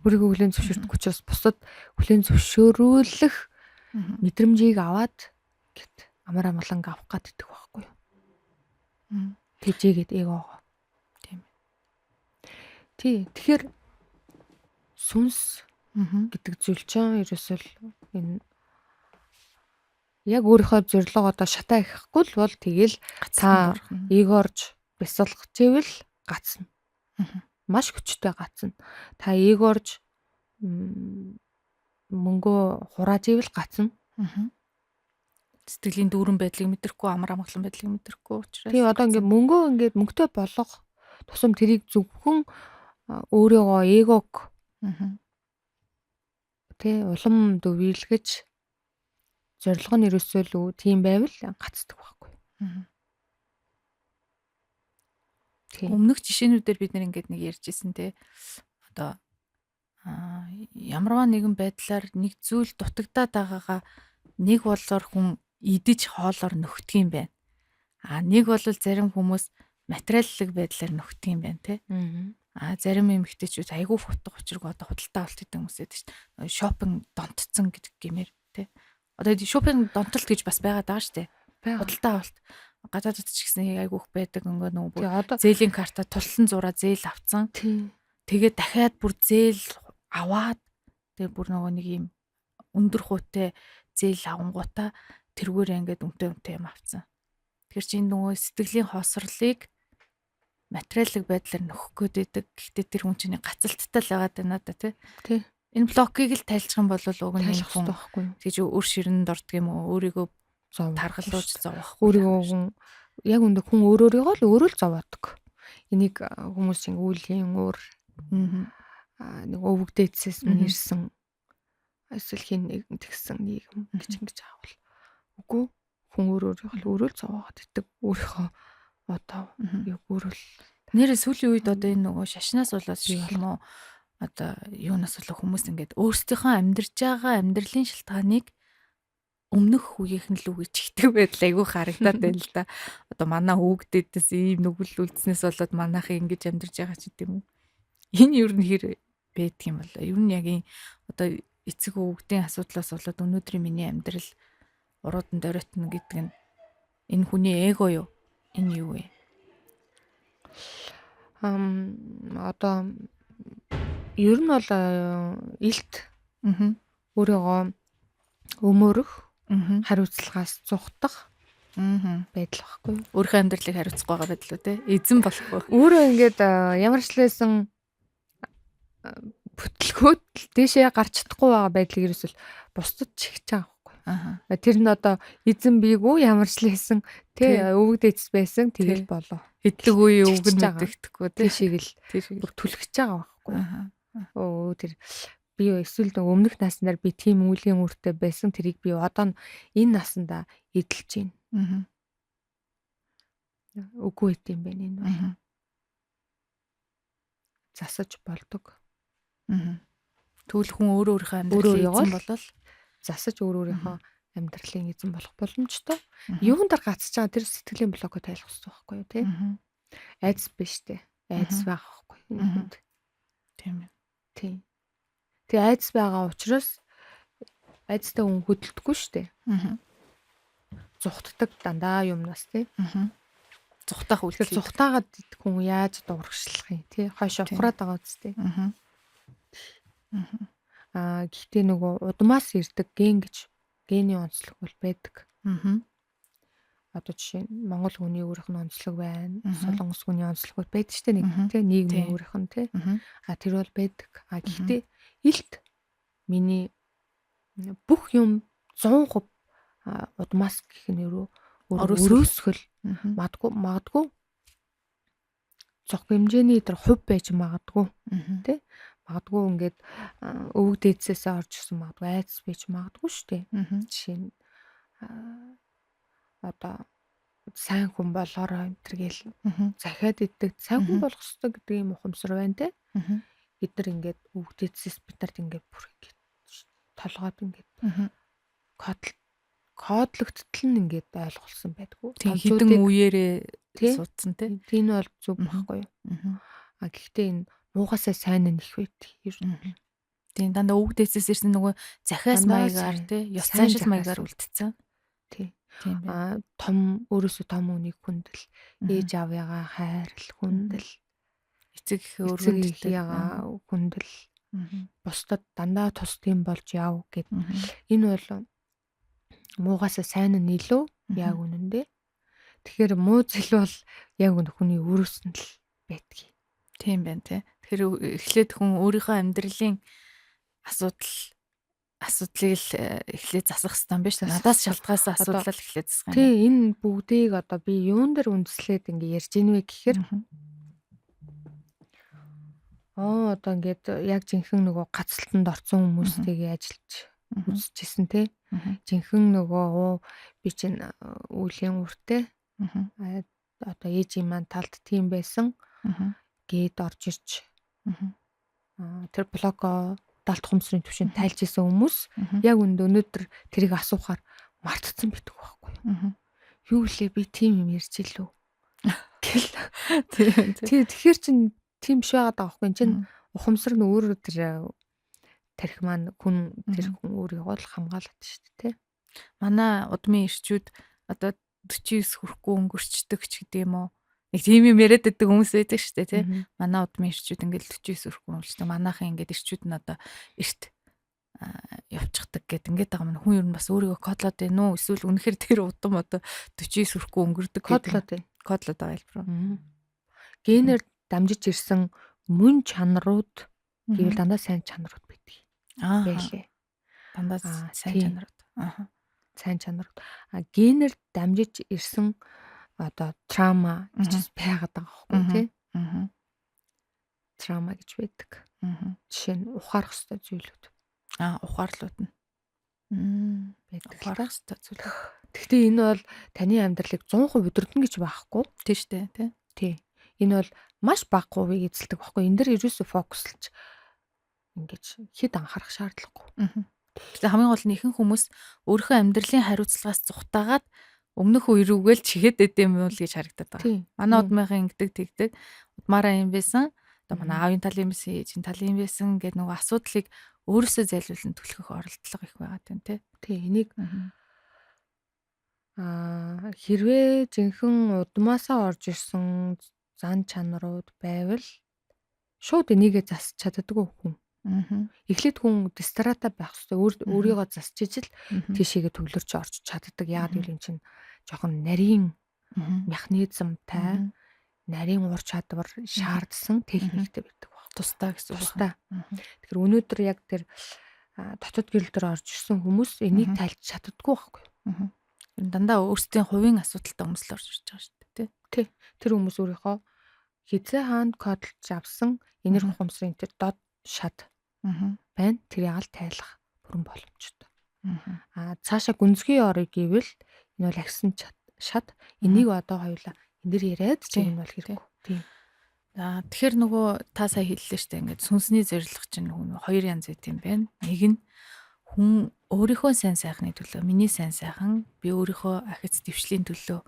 Өөрийгөө хүлээн зөвшөөрдөг учраас бусад хүлээн зөвшөөрүүлэх мэдрэмжийг аваад гэт амар амгаланг авах гэдэг байхгүй юу? Тэжээгээд эгоогоо. Тийм. Тэгэхээр сүнс гэдэг зүйл чинь ерөөсөө энэ яг өөрийнхөө зорилго одоо шатаа ихэхгүй л бол тэгэл та эгоорж бясалгах зэвэл гацна. Маш хүчтэй гацна. Та эгоорж мөнгөө хурааж ивэл гацна. Сэтгэлийн дүүрэн байдлыг мэдрэхгүй, амар амгалан байдлыг мэдрэхгүй учраас. Тэгээ одоо ингээд мөнгөө ингээд мөнгөтэй болгох тусам тэрийг зөвхөн өөрийгөө эгог улам дэвирлгэж зорилго нь ерөөсөө л тийм байвал гацдаг байхгүй. Өмнөх жишээнүүдээр бид нэг ярьж ирсэн те. Одоо ямарваа нэгэн байдлаар нэг зүйл дутагдаад байгаагаа нэг болоор хүн идэж хоолоор нөхдөг юм байна. Нэг бол зарим хүмүүс материаллык байдлаар нөхдөг юм байна те. Зарим эмэгтэйчүүд айгүй футга учирг одоо худалдаа авалт гэдэг хүмүүс байдаг шүү дээ. Шопинг донтцсон гэдэг гэмээр те. Одоо шопинг донтолт гэж бас байгаад байгаа шүү дээ. Худалдаа авалт гадаадд ч гэсэн айгүйх байдаг ингээ нөгөө зээлийн карта тулсан зураа зээл авцсан. Тэгээд дахиад бүр зээл аваад тэгээд бүр нөгөө нэг юм өндөр хуйтай зээл авангуудаа тэргээр ингээд үнтэй юм авцсан. Тэгэхээр чи нөгөө сэтгэлийн хоосрлыг материаллык байдлаар нөхөх гээд байдаг. Гэхдээ тэр хүн чинь гацалттай л байгаад байна да тий. Энэ блокийг л тайлчих юм бол уг нь хүн тэгж өөр ширэнд ордог юм уу? Өөрийгөө таргалуулж зовох. Өөрийгөө яг үндэ хүн өөрөөрийгөө л өөрөө л зовоодог. Энийг хүмүүс чинь үүлийн өөр нэг өвөгдөөцөөс нэрсэн эсвэл хин нэг тэгсэн нийгэм гэж аавал. Үгүй хүн өөрөөрийгөө л өөрөө л зовоогод идэг. Өөрийнхөө одоо яг өөрөө л нэрээ сүүлийн үед одоо энэ нөгөө шашнаас болоод шиг юм уу? Одоо юунаас болоо хүмүүс ингээд өөрсдийнхөө амьдарч байгаа амьдралын шалтгааныг өмнөх үеийнхэн л үгэж чигдэг байдал айгүй харагдаад байна л да. Одоо манай хүүгдээдээс ийм нүгэл үлдснээс болоод манайхаа ингэж амьдарч байгаа ч гэдэм үү. Энэ юу н хэр байдаг юм бол ер нь яг одоо эцэг хүүгдийн асуудлаас болоод өнөөдрийн миний амьдрал уруудан доройтно гэдэг нь энэ хүний эго юу? Энэ юу вэ? одоо ер нь бол илт өөрийгөө өмөрөх, хариуцлагаас зугтах байдал байхгүй. Өөрийнхөө амьдралыг хариуцах байгаа байдал үү те? Эзэн болохгүй. Өөрөө ингээд ямар ч лээсэн бүтлгөөд дээшээ гарч чадахгүй байгаа байдлыг ерөөсөл бусдад чихэж байгаа байхгүй. Тэр нь одоо эзэн бийгүү ямар ч лээсэн өвөгдөөц байсан тэгэл болоо. Хэддэг үе өвгөн мэдэгдэхгүй тий шиг л бүр түлхэж байгаа байхгүй. Тэр би эсвэл өмнөх наснаар би тийм үеийн үртэй байсан тэрийг би одоо энэ наснда эдэлж байна. Үгүй гэдэм байх энэ бол. Засаж болдог. Тэгвэл хүн өөрийнхөө амьдралын эзэн болол засаж өөрийнхөө амьдралын эзэн болох боломжтой. Юунд дэр гацж байгаа тэр сэтгэлийн блокоо тайлах хэрэгтэй байхгүй юу тий? Айдас биш тий. Айдас байх байхгүй. Тийм ээ. Тийм. Тэгээ айдас байгаа учраас айдастай хүн хөдөлдөггүй шүү дээ. Зүхтдаг дандаа юмнаас тий. Зүхтах үйлдэл. Зүхтаагаад хүн яаж дуургашлах юм тий? Хойш ухраад байгаа үстэй. Гэхдээ нөгөө удмаас ирдэг ген гэж гений онцлог бол байдаг. Одоо жишээ нь Монгол хүний өөрийнх нь онцлог байна. Солонгос хүний онцлог байдаг шүү дээ нэг тий нийгмийн өөрийнх нь тий. Тэр бол байдаг. Гэхдээ илт миний бүх юм 100% удмаас гэх нь өрөөсгөл магадгүй зөх хэмжээний тэр хувь байж магадгүй тий. Магадгүй ингээд өвөг дээдсээс орж ирсэн магадгүй айдас бийж магадгүй шүү дээ. Жишээ нь одоо сайн хүн болоорой энэ төр гээл захиад иддэг сайн хүн болох хэрэгтэй гэдэг юм ухамсар байна те. Бид нар ингээд өвөг дээдсээс бид нарт ингээд бүр ингээд толгойд ингээд кодлогдтол нь ингээд ойлгуулсан байдгүй. Хэдэн үеэрээ суудсан те. Тийм бол зөв байхгүй юу. Гэхдээ энэ муугасаа сайн нь их байдаг. Тийм дандаа өвөг дээдсээс ирсэн нөгөө захиас маягаар тий ёс заншил маягаар үлдсэн. Тийм том өөрөөсөө том үнийг хүндэл, ээж аавыгаа хайрл хүндэл, эцэг эхээ хүндэл, бусдад дандаа тусдсан болж яв гэд. Энэ бол муугасаа сайн нь илүү яг үнэндээ. Тэгэхээр муу зэл бол яг хүний өрөөсөнд л байдаг. Тийм байна тий. Тэгэхээр эхлээд хүн өөрийнхөө амьдралын асуудлыг л эхлээд засах хэрэгтэй юм биш үү? Надаас шалтгаасан асуудлаа эхлээд засах юм. Тий, энэ бүгдийг одоо би юун дээр үндэслээд ингэ ярьж ийнвэ гэхээр одоо ингээд яг жинхэнэ нөгөө гацалтанд орсон хүмүүстэйгээ ажиллаж үзчихсэн тий. Жинхэнэ нөгөө би чинь үеийн үртэй одоо ээжийн маань талд тийм байсан гээд орж ирж тэр блоко далд хумсрын төвшөнд тайлж исэн хүмүүс яг өнөөдөр тэрийг асуухаар мартцсан битгүү байхгүй юу лээ би тийм юм ярьж илүү гэл тэгэхээр чин тийм биш байгаад байгаа байхгүй чин ухамсар нь өөрөө тэр тарих маань тэр хүн өөрийгөө л хамгаалаад шүү дээ тий. Манай удмын ирчүүд одоо 49 хүрэхгүй өнгөрчдөг ч гэдэг юм уу. Нэг тийм юм яриад байдаг хүмүүс байдаг шүү дээ тий. Манай удмын ирчүүд ингээл 49 хүрэхгүй өнгөрчдөг. Манайхан ингээд ирчүүд нь одоо эрт явчихдаг гэд ингээд байгаа юм. Хүн ер нь бас өөрийгөө кодлоод байна уу? Эсвэл үнэхээр тэр удам одоо 49 хүрэхгүй өнгөрдөг кодлоод байгаа юм руу. Генээр дамжиж ирсэн мөн чанарууд гэвэл дандаа сайн чанарууд байдаг. Байлээ. Дандаа сайн чанарууд. Сайн чанарууд. Генээр дамжиж ирсэн одоо трама гэж байгаад байгаа байхгүй тий. Трама гэж байдаг. Жишээ нь ухаарах ёстой зүйлүүд. Ухаарлууд нь. Байдаг. Ухаарах ёстой зүйл. Гэхдээ энэ бол таны амьдралыг 100% өдөрдөн гэж байхгүй. Тий штэ тий. Тий. Энэ бол маш бага хувийг эзэлдэг байхгүй. Энэ дэр ерөөсөө фокуслж ингэж хэд анхаарах шаардлагагүй. Тэгэхээр хамгийн гол нь ихэнх хүмүүс өөрийнхөө амьдралын хариуцлагаас зүхтаагаад өмнөх үерүүгээл чихэд идэм юм л гэж харагдаад байгаа. Манай удмынхан ингэдэг тэгдэг. Удмаараа юм байсан. Одоо манай аавын талын байсан, ээжийн талын байсан гэдэг нөгөө асуудлыг өөрөөсөө зайлуулан төлөхөх оролдлого их байгаа юм тий. Энийг хэрвээ жинхэнэ удмаасаа орж ирсэн зан чанарууд байвал шууд энийгээ засч чаддаггүй хүн. Эхлээд хүн дистрата байх хэрэгтэй. Өөрийгөө засч ижил тийшээгээ төвлөрч орж чаддаг. Яагаад гэвэл эн чинь жоохон нарийн механизмтай, нарийн ур чадвар шаардсан техниктэй байдаг баг. Тусдаа гэсэн үг Тусдаа. Тэгэхээр өнөөдөр яг тэр дотоод гэрэл дээр орж ирсэн хүмүүс энийг тайлж чаддаггүй байхгүй. Дандаа өөрсдийн хувийн асуудалтай хүмүүс л орж ирж байгаа шүү дээ, тий. Тэр хүмүүс өөрийнхөө хизээ хаанд кодолж авсан энерги ухамсарын тэр дод шат байна. Тэр ягаал тайлах бүрэн боломжтой. Цаашаа гүнзгий орыг гэвэл энэ бол агсан шат. Энийг одоо хоёулаа энэ яриад чинь энэ бол хэрэггүй. Тийм. Тэгэхээр нөгөө та сая хэллээ шүү дээ. Ингээд сүнсний зорилго чинь хоёр янз байт юм байна. Нэг нь хүн өөрийнхөө сайн сайхны төлөө, миний сайн сайхан, би өөрийнхөө ахиц дэвшлийн төлөө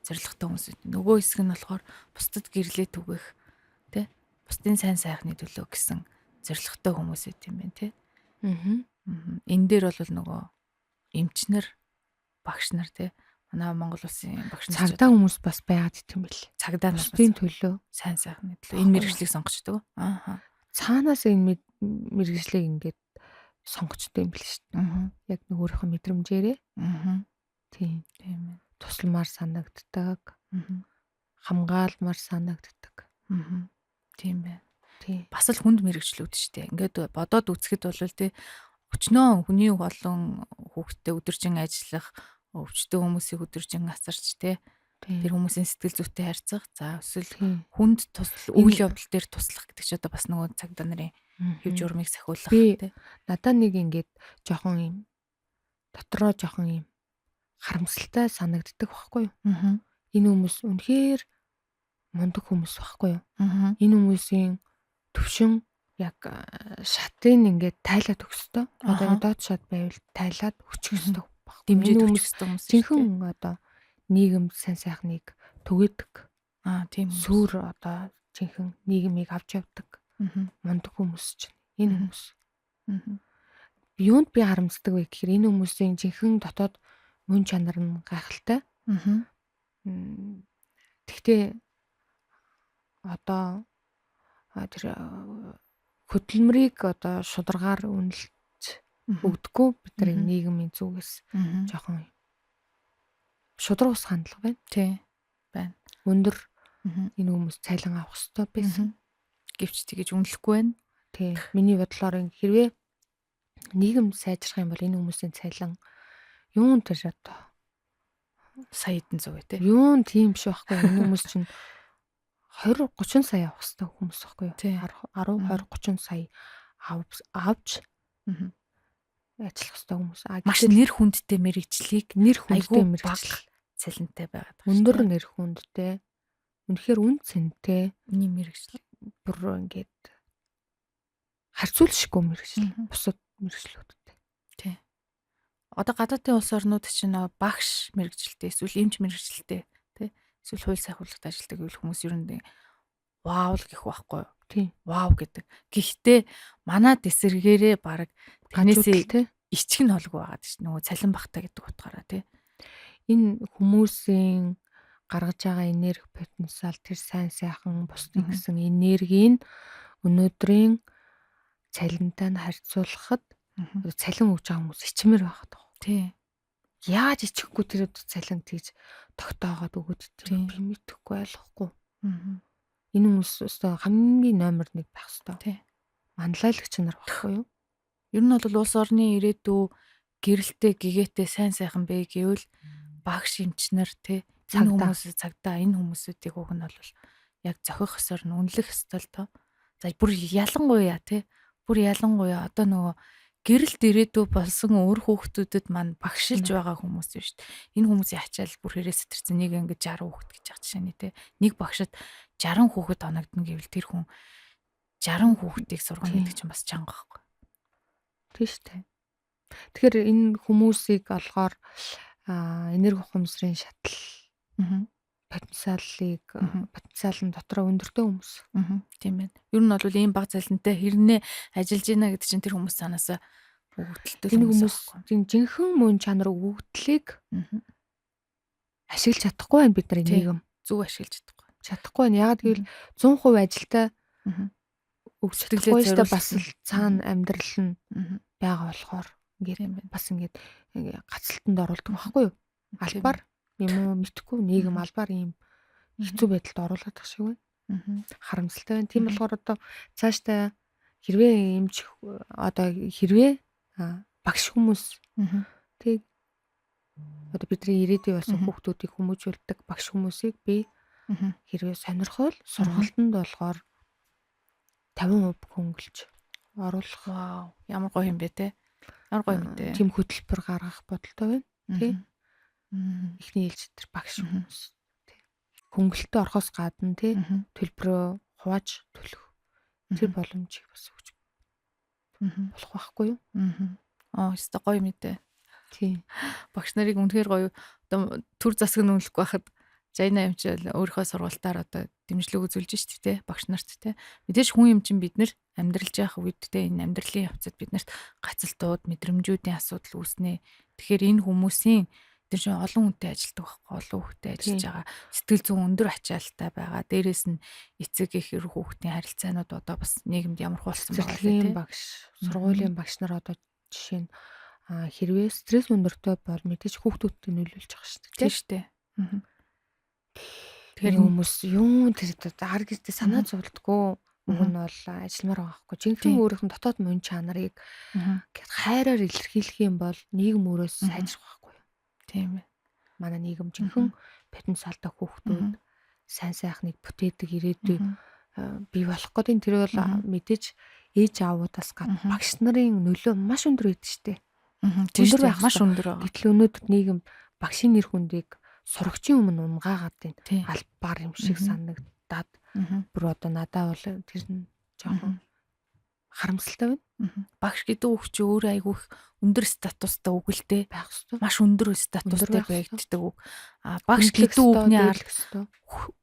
зорилготой хүмүүс. Нөгөө хэсэг нь болохоор бусдад гэрлээ түгэх, тэ? Бусдын сайн сайхны төлөө гэсэн зорилготой хүмүүс байт юм байна, тэ? Энэ дээр бол нөгөө эмчнэр, багш нар, тэ? Манай Монгол улсын багш нар цагдаа хүмүүс бас байгаад идэм бил. Цагдаа нар бусдын төлөө, сайн сайхны төлөө энэ мэргэжлийг сонгочдөг. Цаанаас энэ мэргэжлийг ингээд сонгочтой юм бил шүү дээ. Яг нэг өөрийнхөө мэдрэмжээрээ. Тийм. Тийм ээ. Тусламар санагддаг. Хамгаалмар санагддаг. Тийм ээ. Тийм. Бас л хүнд мэргэжлүүд шүү дээ. Ингээд бодоод үзэхэд бол тий өчнөө хүний болон хүүхдтэй өдөржин ажиллах, өвчтөн хүмүүсийг өдөржин асарч тий тэр хүмүүсийн сэтгэл зүйтэй харьцах. За эсвэл хүнд үйл явдал дээр туслах гэдэг чинь одоо бас нөгөө цагдаа нарын хэв журмыг сахиулах тий. Надаа нэг ингээд жоохон юм дотроо жоохон юм харамсалтай санагддаг байхгүй юу? Энэ хүмүүс үнэхээр мундаг хүмүүс байхгүй юу? Энэ хүмүүсийн төвшин яг шатын ингээд тайлаад өгөх ёстой. Одоо доод шат байвал тайлаад өчөх ёстой байхгүй. Дэмжиж өгөх ёстой хүмүүс. Жинхэнэ одоо нийгэм сайн сайхныг түгээдэг. Тийм. Сүр одоо жинхэнэ нийгмийг авч явдаг. Мундаг хүмүүс чинь энэ хүмүүс. Юунд би харамсдаг вэ гэхээр энэ хүмүүсийн жинхэнэ дотоод мөн чанар нь гайхалтай. Тэгтээ одоо тэр хөдөлмөрийг одоо шударгаар үнэлж өгдөггүй бидний нийгмийн зүгээс жоохон шудраг ус хандлага байна. Тий. Байна. Өндөр энэ хүмүүс цайлан авах хэрэгтэй байсан. Гэвч тэгэж үнэлэхгүй байна. Тий. Миний бодлоор хэрвээ нийгэм сайжрах юм бол энэ хүмүүсийн цайлан юун тэр одоо сая хэдэн зув тий. Юун тийм биш байхгүй. Энэ хүмүүс чинь 20-30 сая авах хэрэгтэй хүмүүс байхгүй юу? 10-20-30 сая авч ажиллах хэрэгтэй хүмүүс. Маш нэр хүндтэй мэрэгжлийг нэр хүндтэй мэрэгжил цалинтай байгаад. Өндөр нэр хүндтэй. Үнэхээр үн цэнтэй миний мэрэгжил бүр ингээд харьцуулшгүй мэрэгжил. Бусад мэрэгжлүүдтэй. Тий. Одоо гадаадын улс орнууд чинь багш мэрэгжилтэй эсвэл эмч мэрэгжилтэй тий эсвэл хууль сайхуулалт ажилладаг үйл хүмүүс ер нь вау л гэх байхгүй юу? Тийм. Вау гэдэг. Гэхдээ манай дэсэргээрээ баг таньсээ ичг нь холгүй байгаад ш. Нөгөө цалин багтаа гэдэг утгаараа тий. Энэ хүмүүсийн гаргаж байгаа энерги потенциал тэр сайн сайхан бусдын гэсэн энергийг өнөөдрийн цалинтай нь харьцуулахад цалин өгж байгаа хүмүүс ичмэр байгаад байгаа. Тий. Яаж ичихгүй тэр цалин тийж тогтоогоод өгöd тэр би мэдэхгүй ойлгохгүй. Энэ хүмүүс өстой хамгийн номер 1 байх хэвээр. Тий. Манлайлагч нар багхгүй юу? Ер нь бол улс орны ирээдүй гэрэлтэй гэгээтэй сайн сайхан бэ гэвэл багш эмчнэр тий энэ хүмүүс цагдаа энэ хүмүүсүүдийг уг нь бол яг зохих ёсоор нь үнэлэх ёстой л тоо. За бүр ялангуяа тий бүр ялангуяа одоо нөгөө гэрэлт ирээдүй болсон өөр хүүхдүүдэд маань багшилж байгаа хүмүүс биш шүү дээ. Энэ хүмүүсийн ачаал бүр хэрэг сэтэрсэн нэг ингээд 60 хүүхэд гэж байгаа жишээ нь тий. Нэг багшид 60 хүүхэд оногдно гэвэл тэр хүн 60 хүүхдийг сургана гэдэг чинь бас чанга байхгүй. Тийм шүү дээ. Тэгэхээр энэ хүмүүсийг олгоор энерги ухамсарын шатал потенциал нь дотроо өндөртэй хүмүүс. Тийм байна. Ер нь бол ийм баг цалинтай хэрнээ ажиллаж байна гэдэг чинь тэр хүмүүс санаасаа өгөгдөлтөй хүмүүс жинхэнэ мөн чанар өгөгдлийг ашиглаж чадахгүй байна бидний нийгэм. Зүг ашиглаж чадахгүй. чадахгүй байна. Ягаад гэвэл 100% ажилдаа өгч чадахгүй шүү дээ. Бас л цаана амьдрал нь байгаа болохоор ингээд бас ингээд гацалтанд оруулдаг байхгүй юу? Албаар юм уу мэдхгүй нийгэм албаар ийм хэцүү байдалд оруулах шиг байна. Харамсалтай байна. Тийм болохоор одоо цаашдаа хэрвээ эмч одоо хэрвээ багш хүмүүс тэг одоо бидний ирээдүйн болсон хүүхдүүдийг хүмүүжүүлдэг багш хүмүүсийг би хэрвээ сонирхол сургалтанд болохоор 50% хөнгөлж оруулах. Вау, ямар гоё юм бэ те. Ямар гоё юм бэ. Тийм хөтөлбөр гаргах бодолтой байна. Тий. Эхний ээлж дээр багш хүмүүс тий. Хөнгөлөлтөд орохоос гадна тий төлбөрөө хувааж төлөх. Тэр боломжийг бас өгч болох байхгүй юу? Өстой гоё мэдээ. Тий. Багш нарыг үнэхээр гоё одоо төр засаг нь үнэлэхгүй байхад Жайна эмч өөрийнхөө сургалтаар одоо дэмжлэг үзүүлж штэ тэ багш нарт тэ. Мэдээж хүн юм чинь бид нэр амьдралж явах үед тэ энэ амьдралын явцад биднэрт гацалтууд, мэдрэмжүүдийн асуудал үүснэ. Тэгэхээр энэ хүмүүсийн тэр чинь олон хүнтэй ажилтдаг байхгүй, олон хүүхдэд ажиллаж байгаа. Сэтгэл зүйн өндөр ачаалттай байгаа. Дээрээс нь эцэг эх эр хүүхдийн харилцаанууд одоо бас нийгэмд ямар хулсан байгаа вэ? Багш, сургуулийн багш нар одоо жишээ нь хэрвээ стресс өндөртэй бол мэдээж хүүхдүүдтэй нөлөөлж байгаа шүү дээ. Тийм шүү дээ. Тэгэхээр хүмүүс юу тэр ар гэртээ санаа зовлтгүй уг нь бол ажилламаар байгаа байхгүй. Жинхэнэ өөрийнх нь дотоод мөн чанарыг хайраар илэрхийлэх юм бол нийгэм өөрөөс сайжрах байхгүй юу? Тийм ээ. Манай нийгэм жинхэнэ потенциалтай хүүхдүүд сайн сайхныг бүтээдэг ирээдүй бий болох гэдэг. Тэр бол мэдээж ээж аавуудаас гадна багш нарын нөлөө маш өндөр байдаг шүү дээ. Өндөр байх маш өндөр байгаа. Гэтэл өнөөдөр нийгэм багшийн нэр хүндийг сурагчийн өмнө унгаагаад байна. Албаар юм шиг санагдаад бүр одоо надад бол тэр нь жоохон харамсалтай байна. Багш гэдэг үг чи өөрөө айгүй өндөр статустай үг л дээ байх хэвээр. Маш өндөр статустай байгддаг үг. Багш гэдэг үгний арга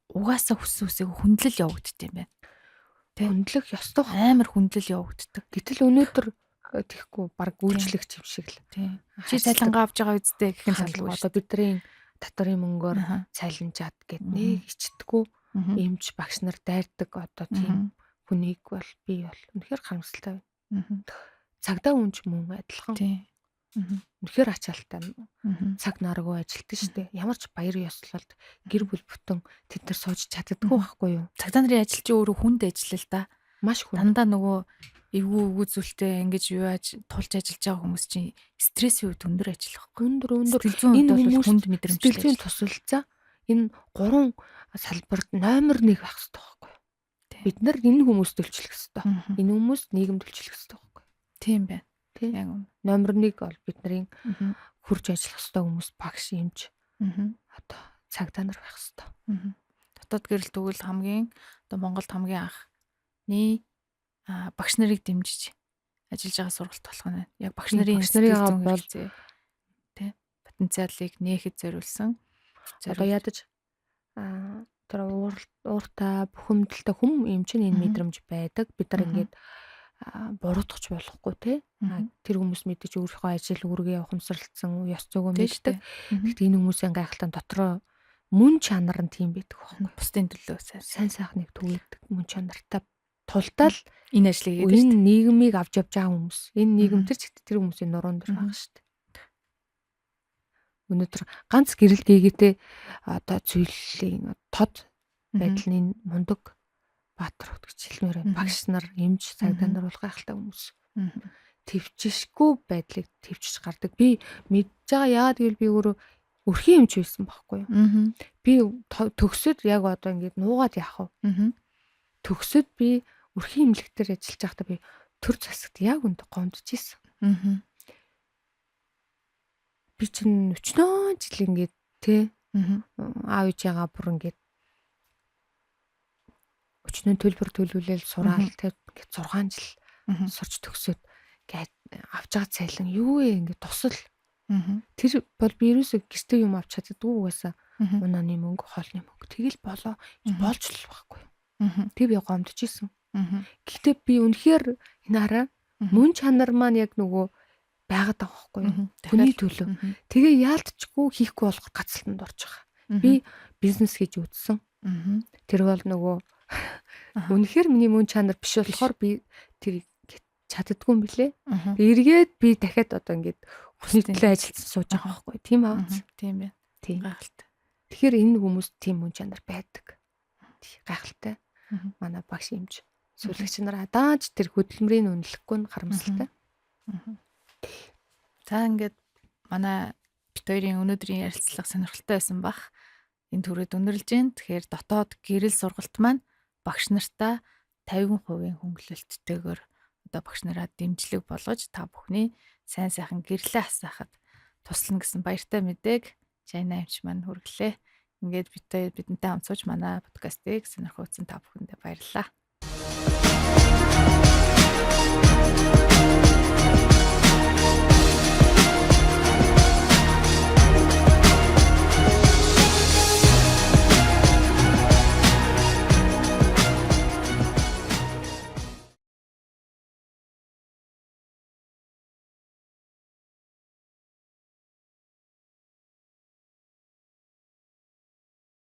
угаасаа хүссэн хүндлэл явагддаг юм байна. Хүндлэх ёстой амар хүндлэл явагддаг. Гэтэл өнөөдөр тэгэхгүй баг үйлчлэгч юм шиг л. Чи цалингаа авч байгаа үстэй гэх юм одоо бидний татварын мөнгөөр цайланчаад гэд нэг ичдэггүй эмч багш нар дайрдаг одоо тийм хүнийг бол би бол үнэхээр харамсалтай байна. Цагдаа хүн ч мөн адилхан. Үнэхээр ачаалттай цаг наргүй ажилтдаг шүү дээ. Ямар ч баяр ёслолд гэр бүл бүтэн тэд нар сууж чаддаггүй байхгүй юу? Цагдаа нарын ажил чи өөрөө хүнд ажил л да. Маш хүн. Дандаа нөгөө эвгүй зүйлтэй ингэж юуаж тулж ажиллаж байгаа хүмүүс чинь стрессийн үед өндөр ажиллах. Өндөр энэ хүмүүс хүнд мэдрэмжтэй. Сэтгэлийн тусалцаа энэ 3 салбарт номер 1 байх хэрэгтэй байхгүй юу? Бид нар энэ хүмүүст төлчлөх хэрэгтэй. Энэ хүмүүст нийгэм төлчлөх хэрэгтэй байхгүй юу? Тийм байна. Тийм. Яг номер 1 бол бидний хурж ажиллах хэрэгтэй хүмүүс багш эмч. Одоо цагдаа нар байх хэрэгтэй. Дотоод гэрэл тэгвэл хамгийн одоо Монголд хамгийн анхны багш нарыг дэмжиж ажиллаж байгаа сургалт болох нь яг багш нарын бол тий потенциалыг нээхэд зориулсан. Одоо ядаж тэр ууртай бухимдалтай хүм юм чинь энэ мэдрэмж байдаг. Бид нар ингээд буруутгах болохгүй тий. Тэр хүмүүс мэдээж өөрийнхөө ажил үүргээ ухамсарлцсан ёс зүйгөө мэддэг. Гэхдээ энэ хүмүүсийн гайхалтай дотроо мөн чанар нь тийм байдаг байхгүй. Бусдын төлөө сайн сайхныг түгээдэг мөн чанартай тултал энэ ажлыг хийдэг. Энэ нийгмийг авч явж байгаа хүмүүс. Энэ нийгэм тэр хүмүүсийн нуруунд дэр байгаа шүү дээ. Өнөөдөр ганц гэрэл гээгээтэй одоо зүйлийн тод байдал нь мундаг баатар хөт гэж хэлмээр байна. Багш нар, эмч, цагдаа нар бол гайхалтай хүмүүс. Төвчшгүй байдлыг төвчж гардаг. Би мэдж байгаа яагаад гэвэл би өөрөө өрхийн эмч байсан байхгүй юу? Би төгсөд яг одоо ингээд нуугаад яах вэ? Төгсөд би өрхийн эмнэлэгтэр ажиллаж байхдаа би төр засагт яг үндэ гомдож исэн. Би чинь 40 жил ингээд тий аав ээжээгаа бүр ингээд өчнөө төлбөр төлүүлээл сураал тий 6 жил сурч төгсөөд гээд авч байгаа цайлан юу вэ ингээд тусал. Тэр бол би ерөөсөө гэртээ юм авч чаддгүй угаасаа унааны мөнгө, хоолны мөнгө тэгэл болж л байхгүй. Тэг би гомдож исэн. Гэхдээ би үнэхээр энэ хараа мөн чанар маань яг нөгөө байгаад байгаа байхгүй юу? Хүний төлөө. Тэгээ яалтчгүй хийхгүй болох гацалтанд орж байгаа. Би бизнес хийж үзсэн. Тэр бол нөгөө үнэхээр миний мөн чанар биш болохоор би тэр чаддгүй юм блэ. Эргээд би дахиад одоо ингээд хүсний төлөө ажилласан сууж байгаа байхгүй тийм аа. Тийм байна. Тийм. Гайхалтай. Тэгэхээр энэ хүмүүс тийм мөн чанар байдаг. Гайхалтай. Манай багш юмж сүлэгч нар дааж тэр хөдөлмөрийг үнэлэхгүй нь харамсалтай. За ингээд манай бит хоёрын өнөөдрийн ярилцлага сонирхолтой байсан бах. Энэ түрээд өнөрлж гин. Тэгэхээр дотоод гэрэл сургалт маань багш нартаа 50% хөнгөлөлттэйгээр одоо багш нараа дэмжлэг болгож та бүхний сайн сайхан гэрлээ хасаахад туслана гэсэн баяртай мэдээг Жайна эмч маань хүргэлээ. Ингээд бидэнтэй хамт сууж манай подкастыг сонирхолтой та бүхэндээ баярлалаа.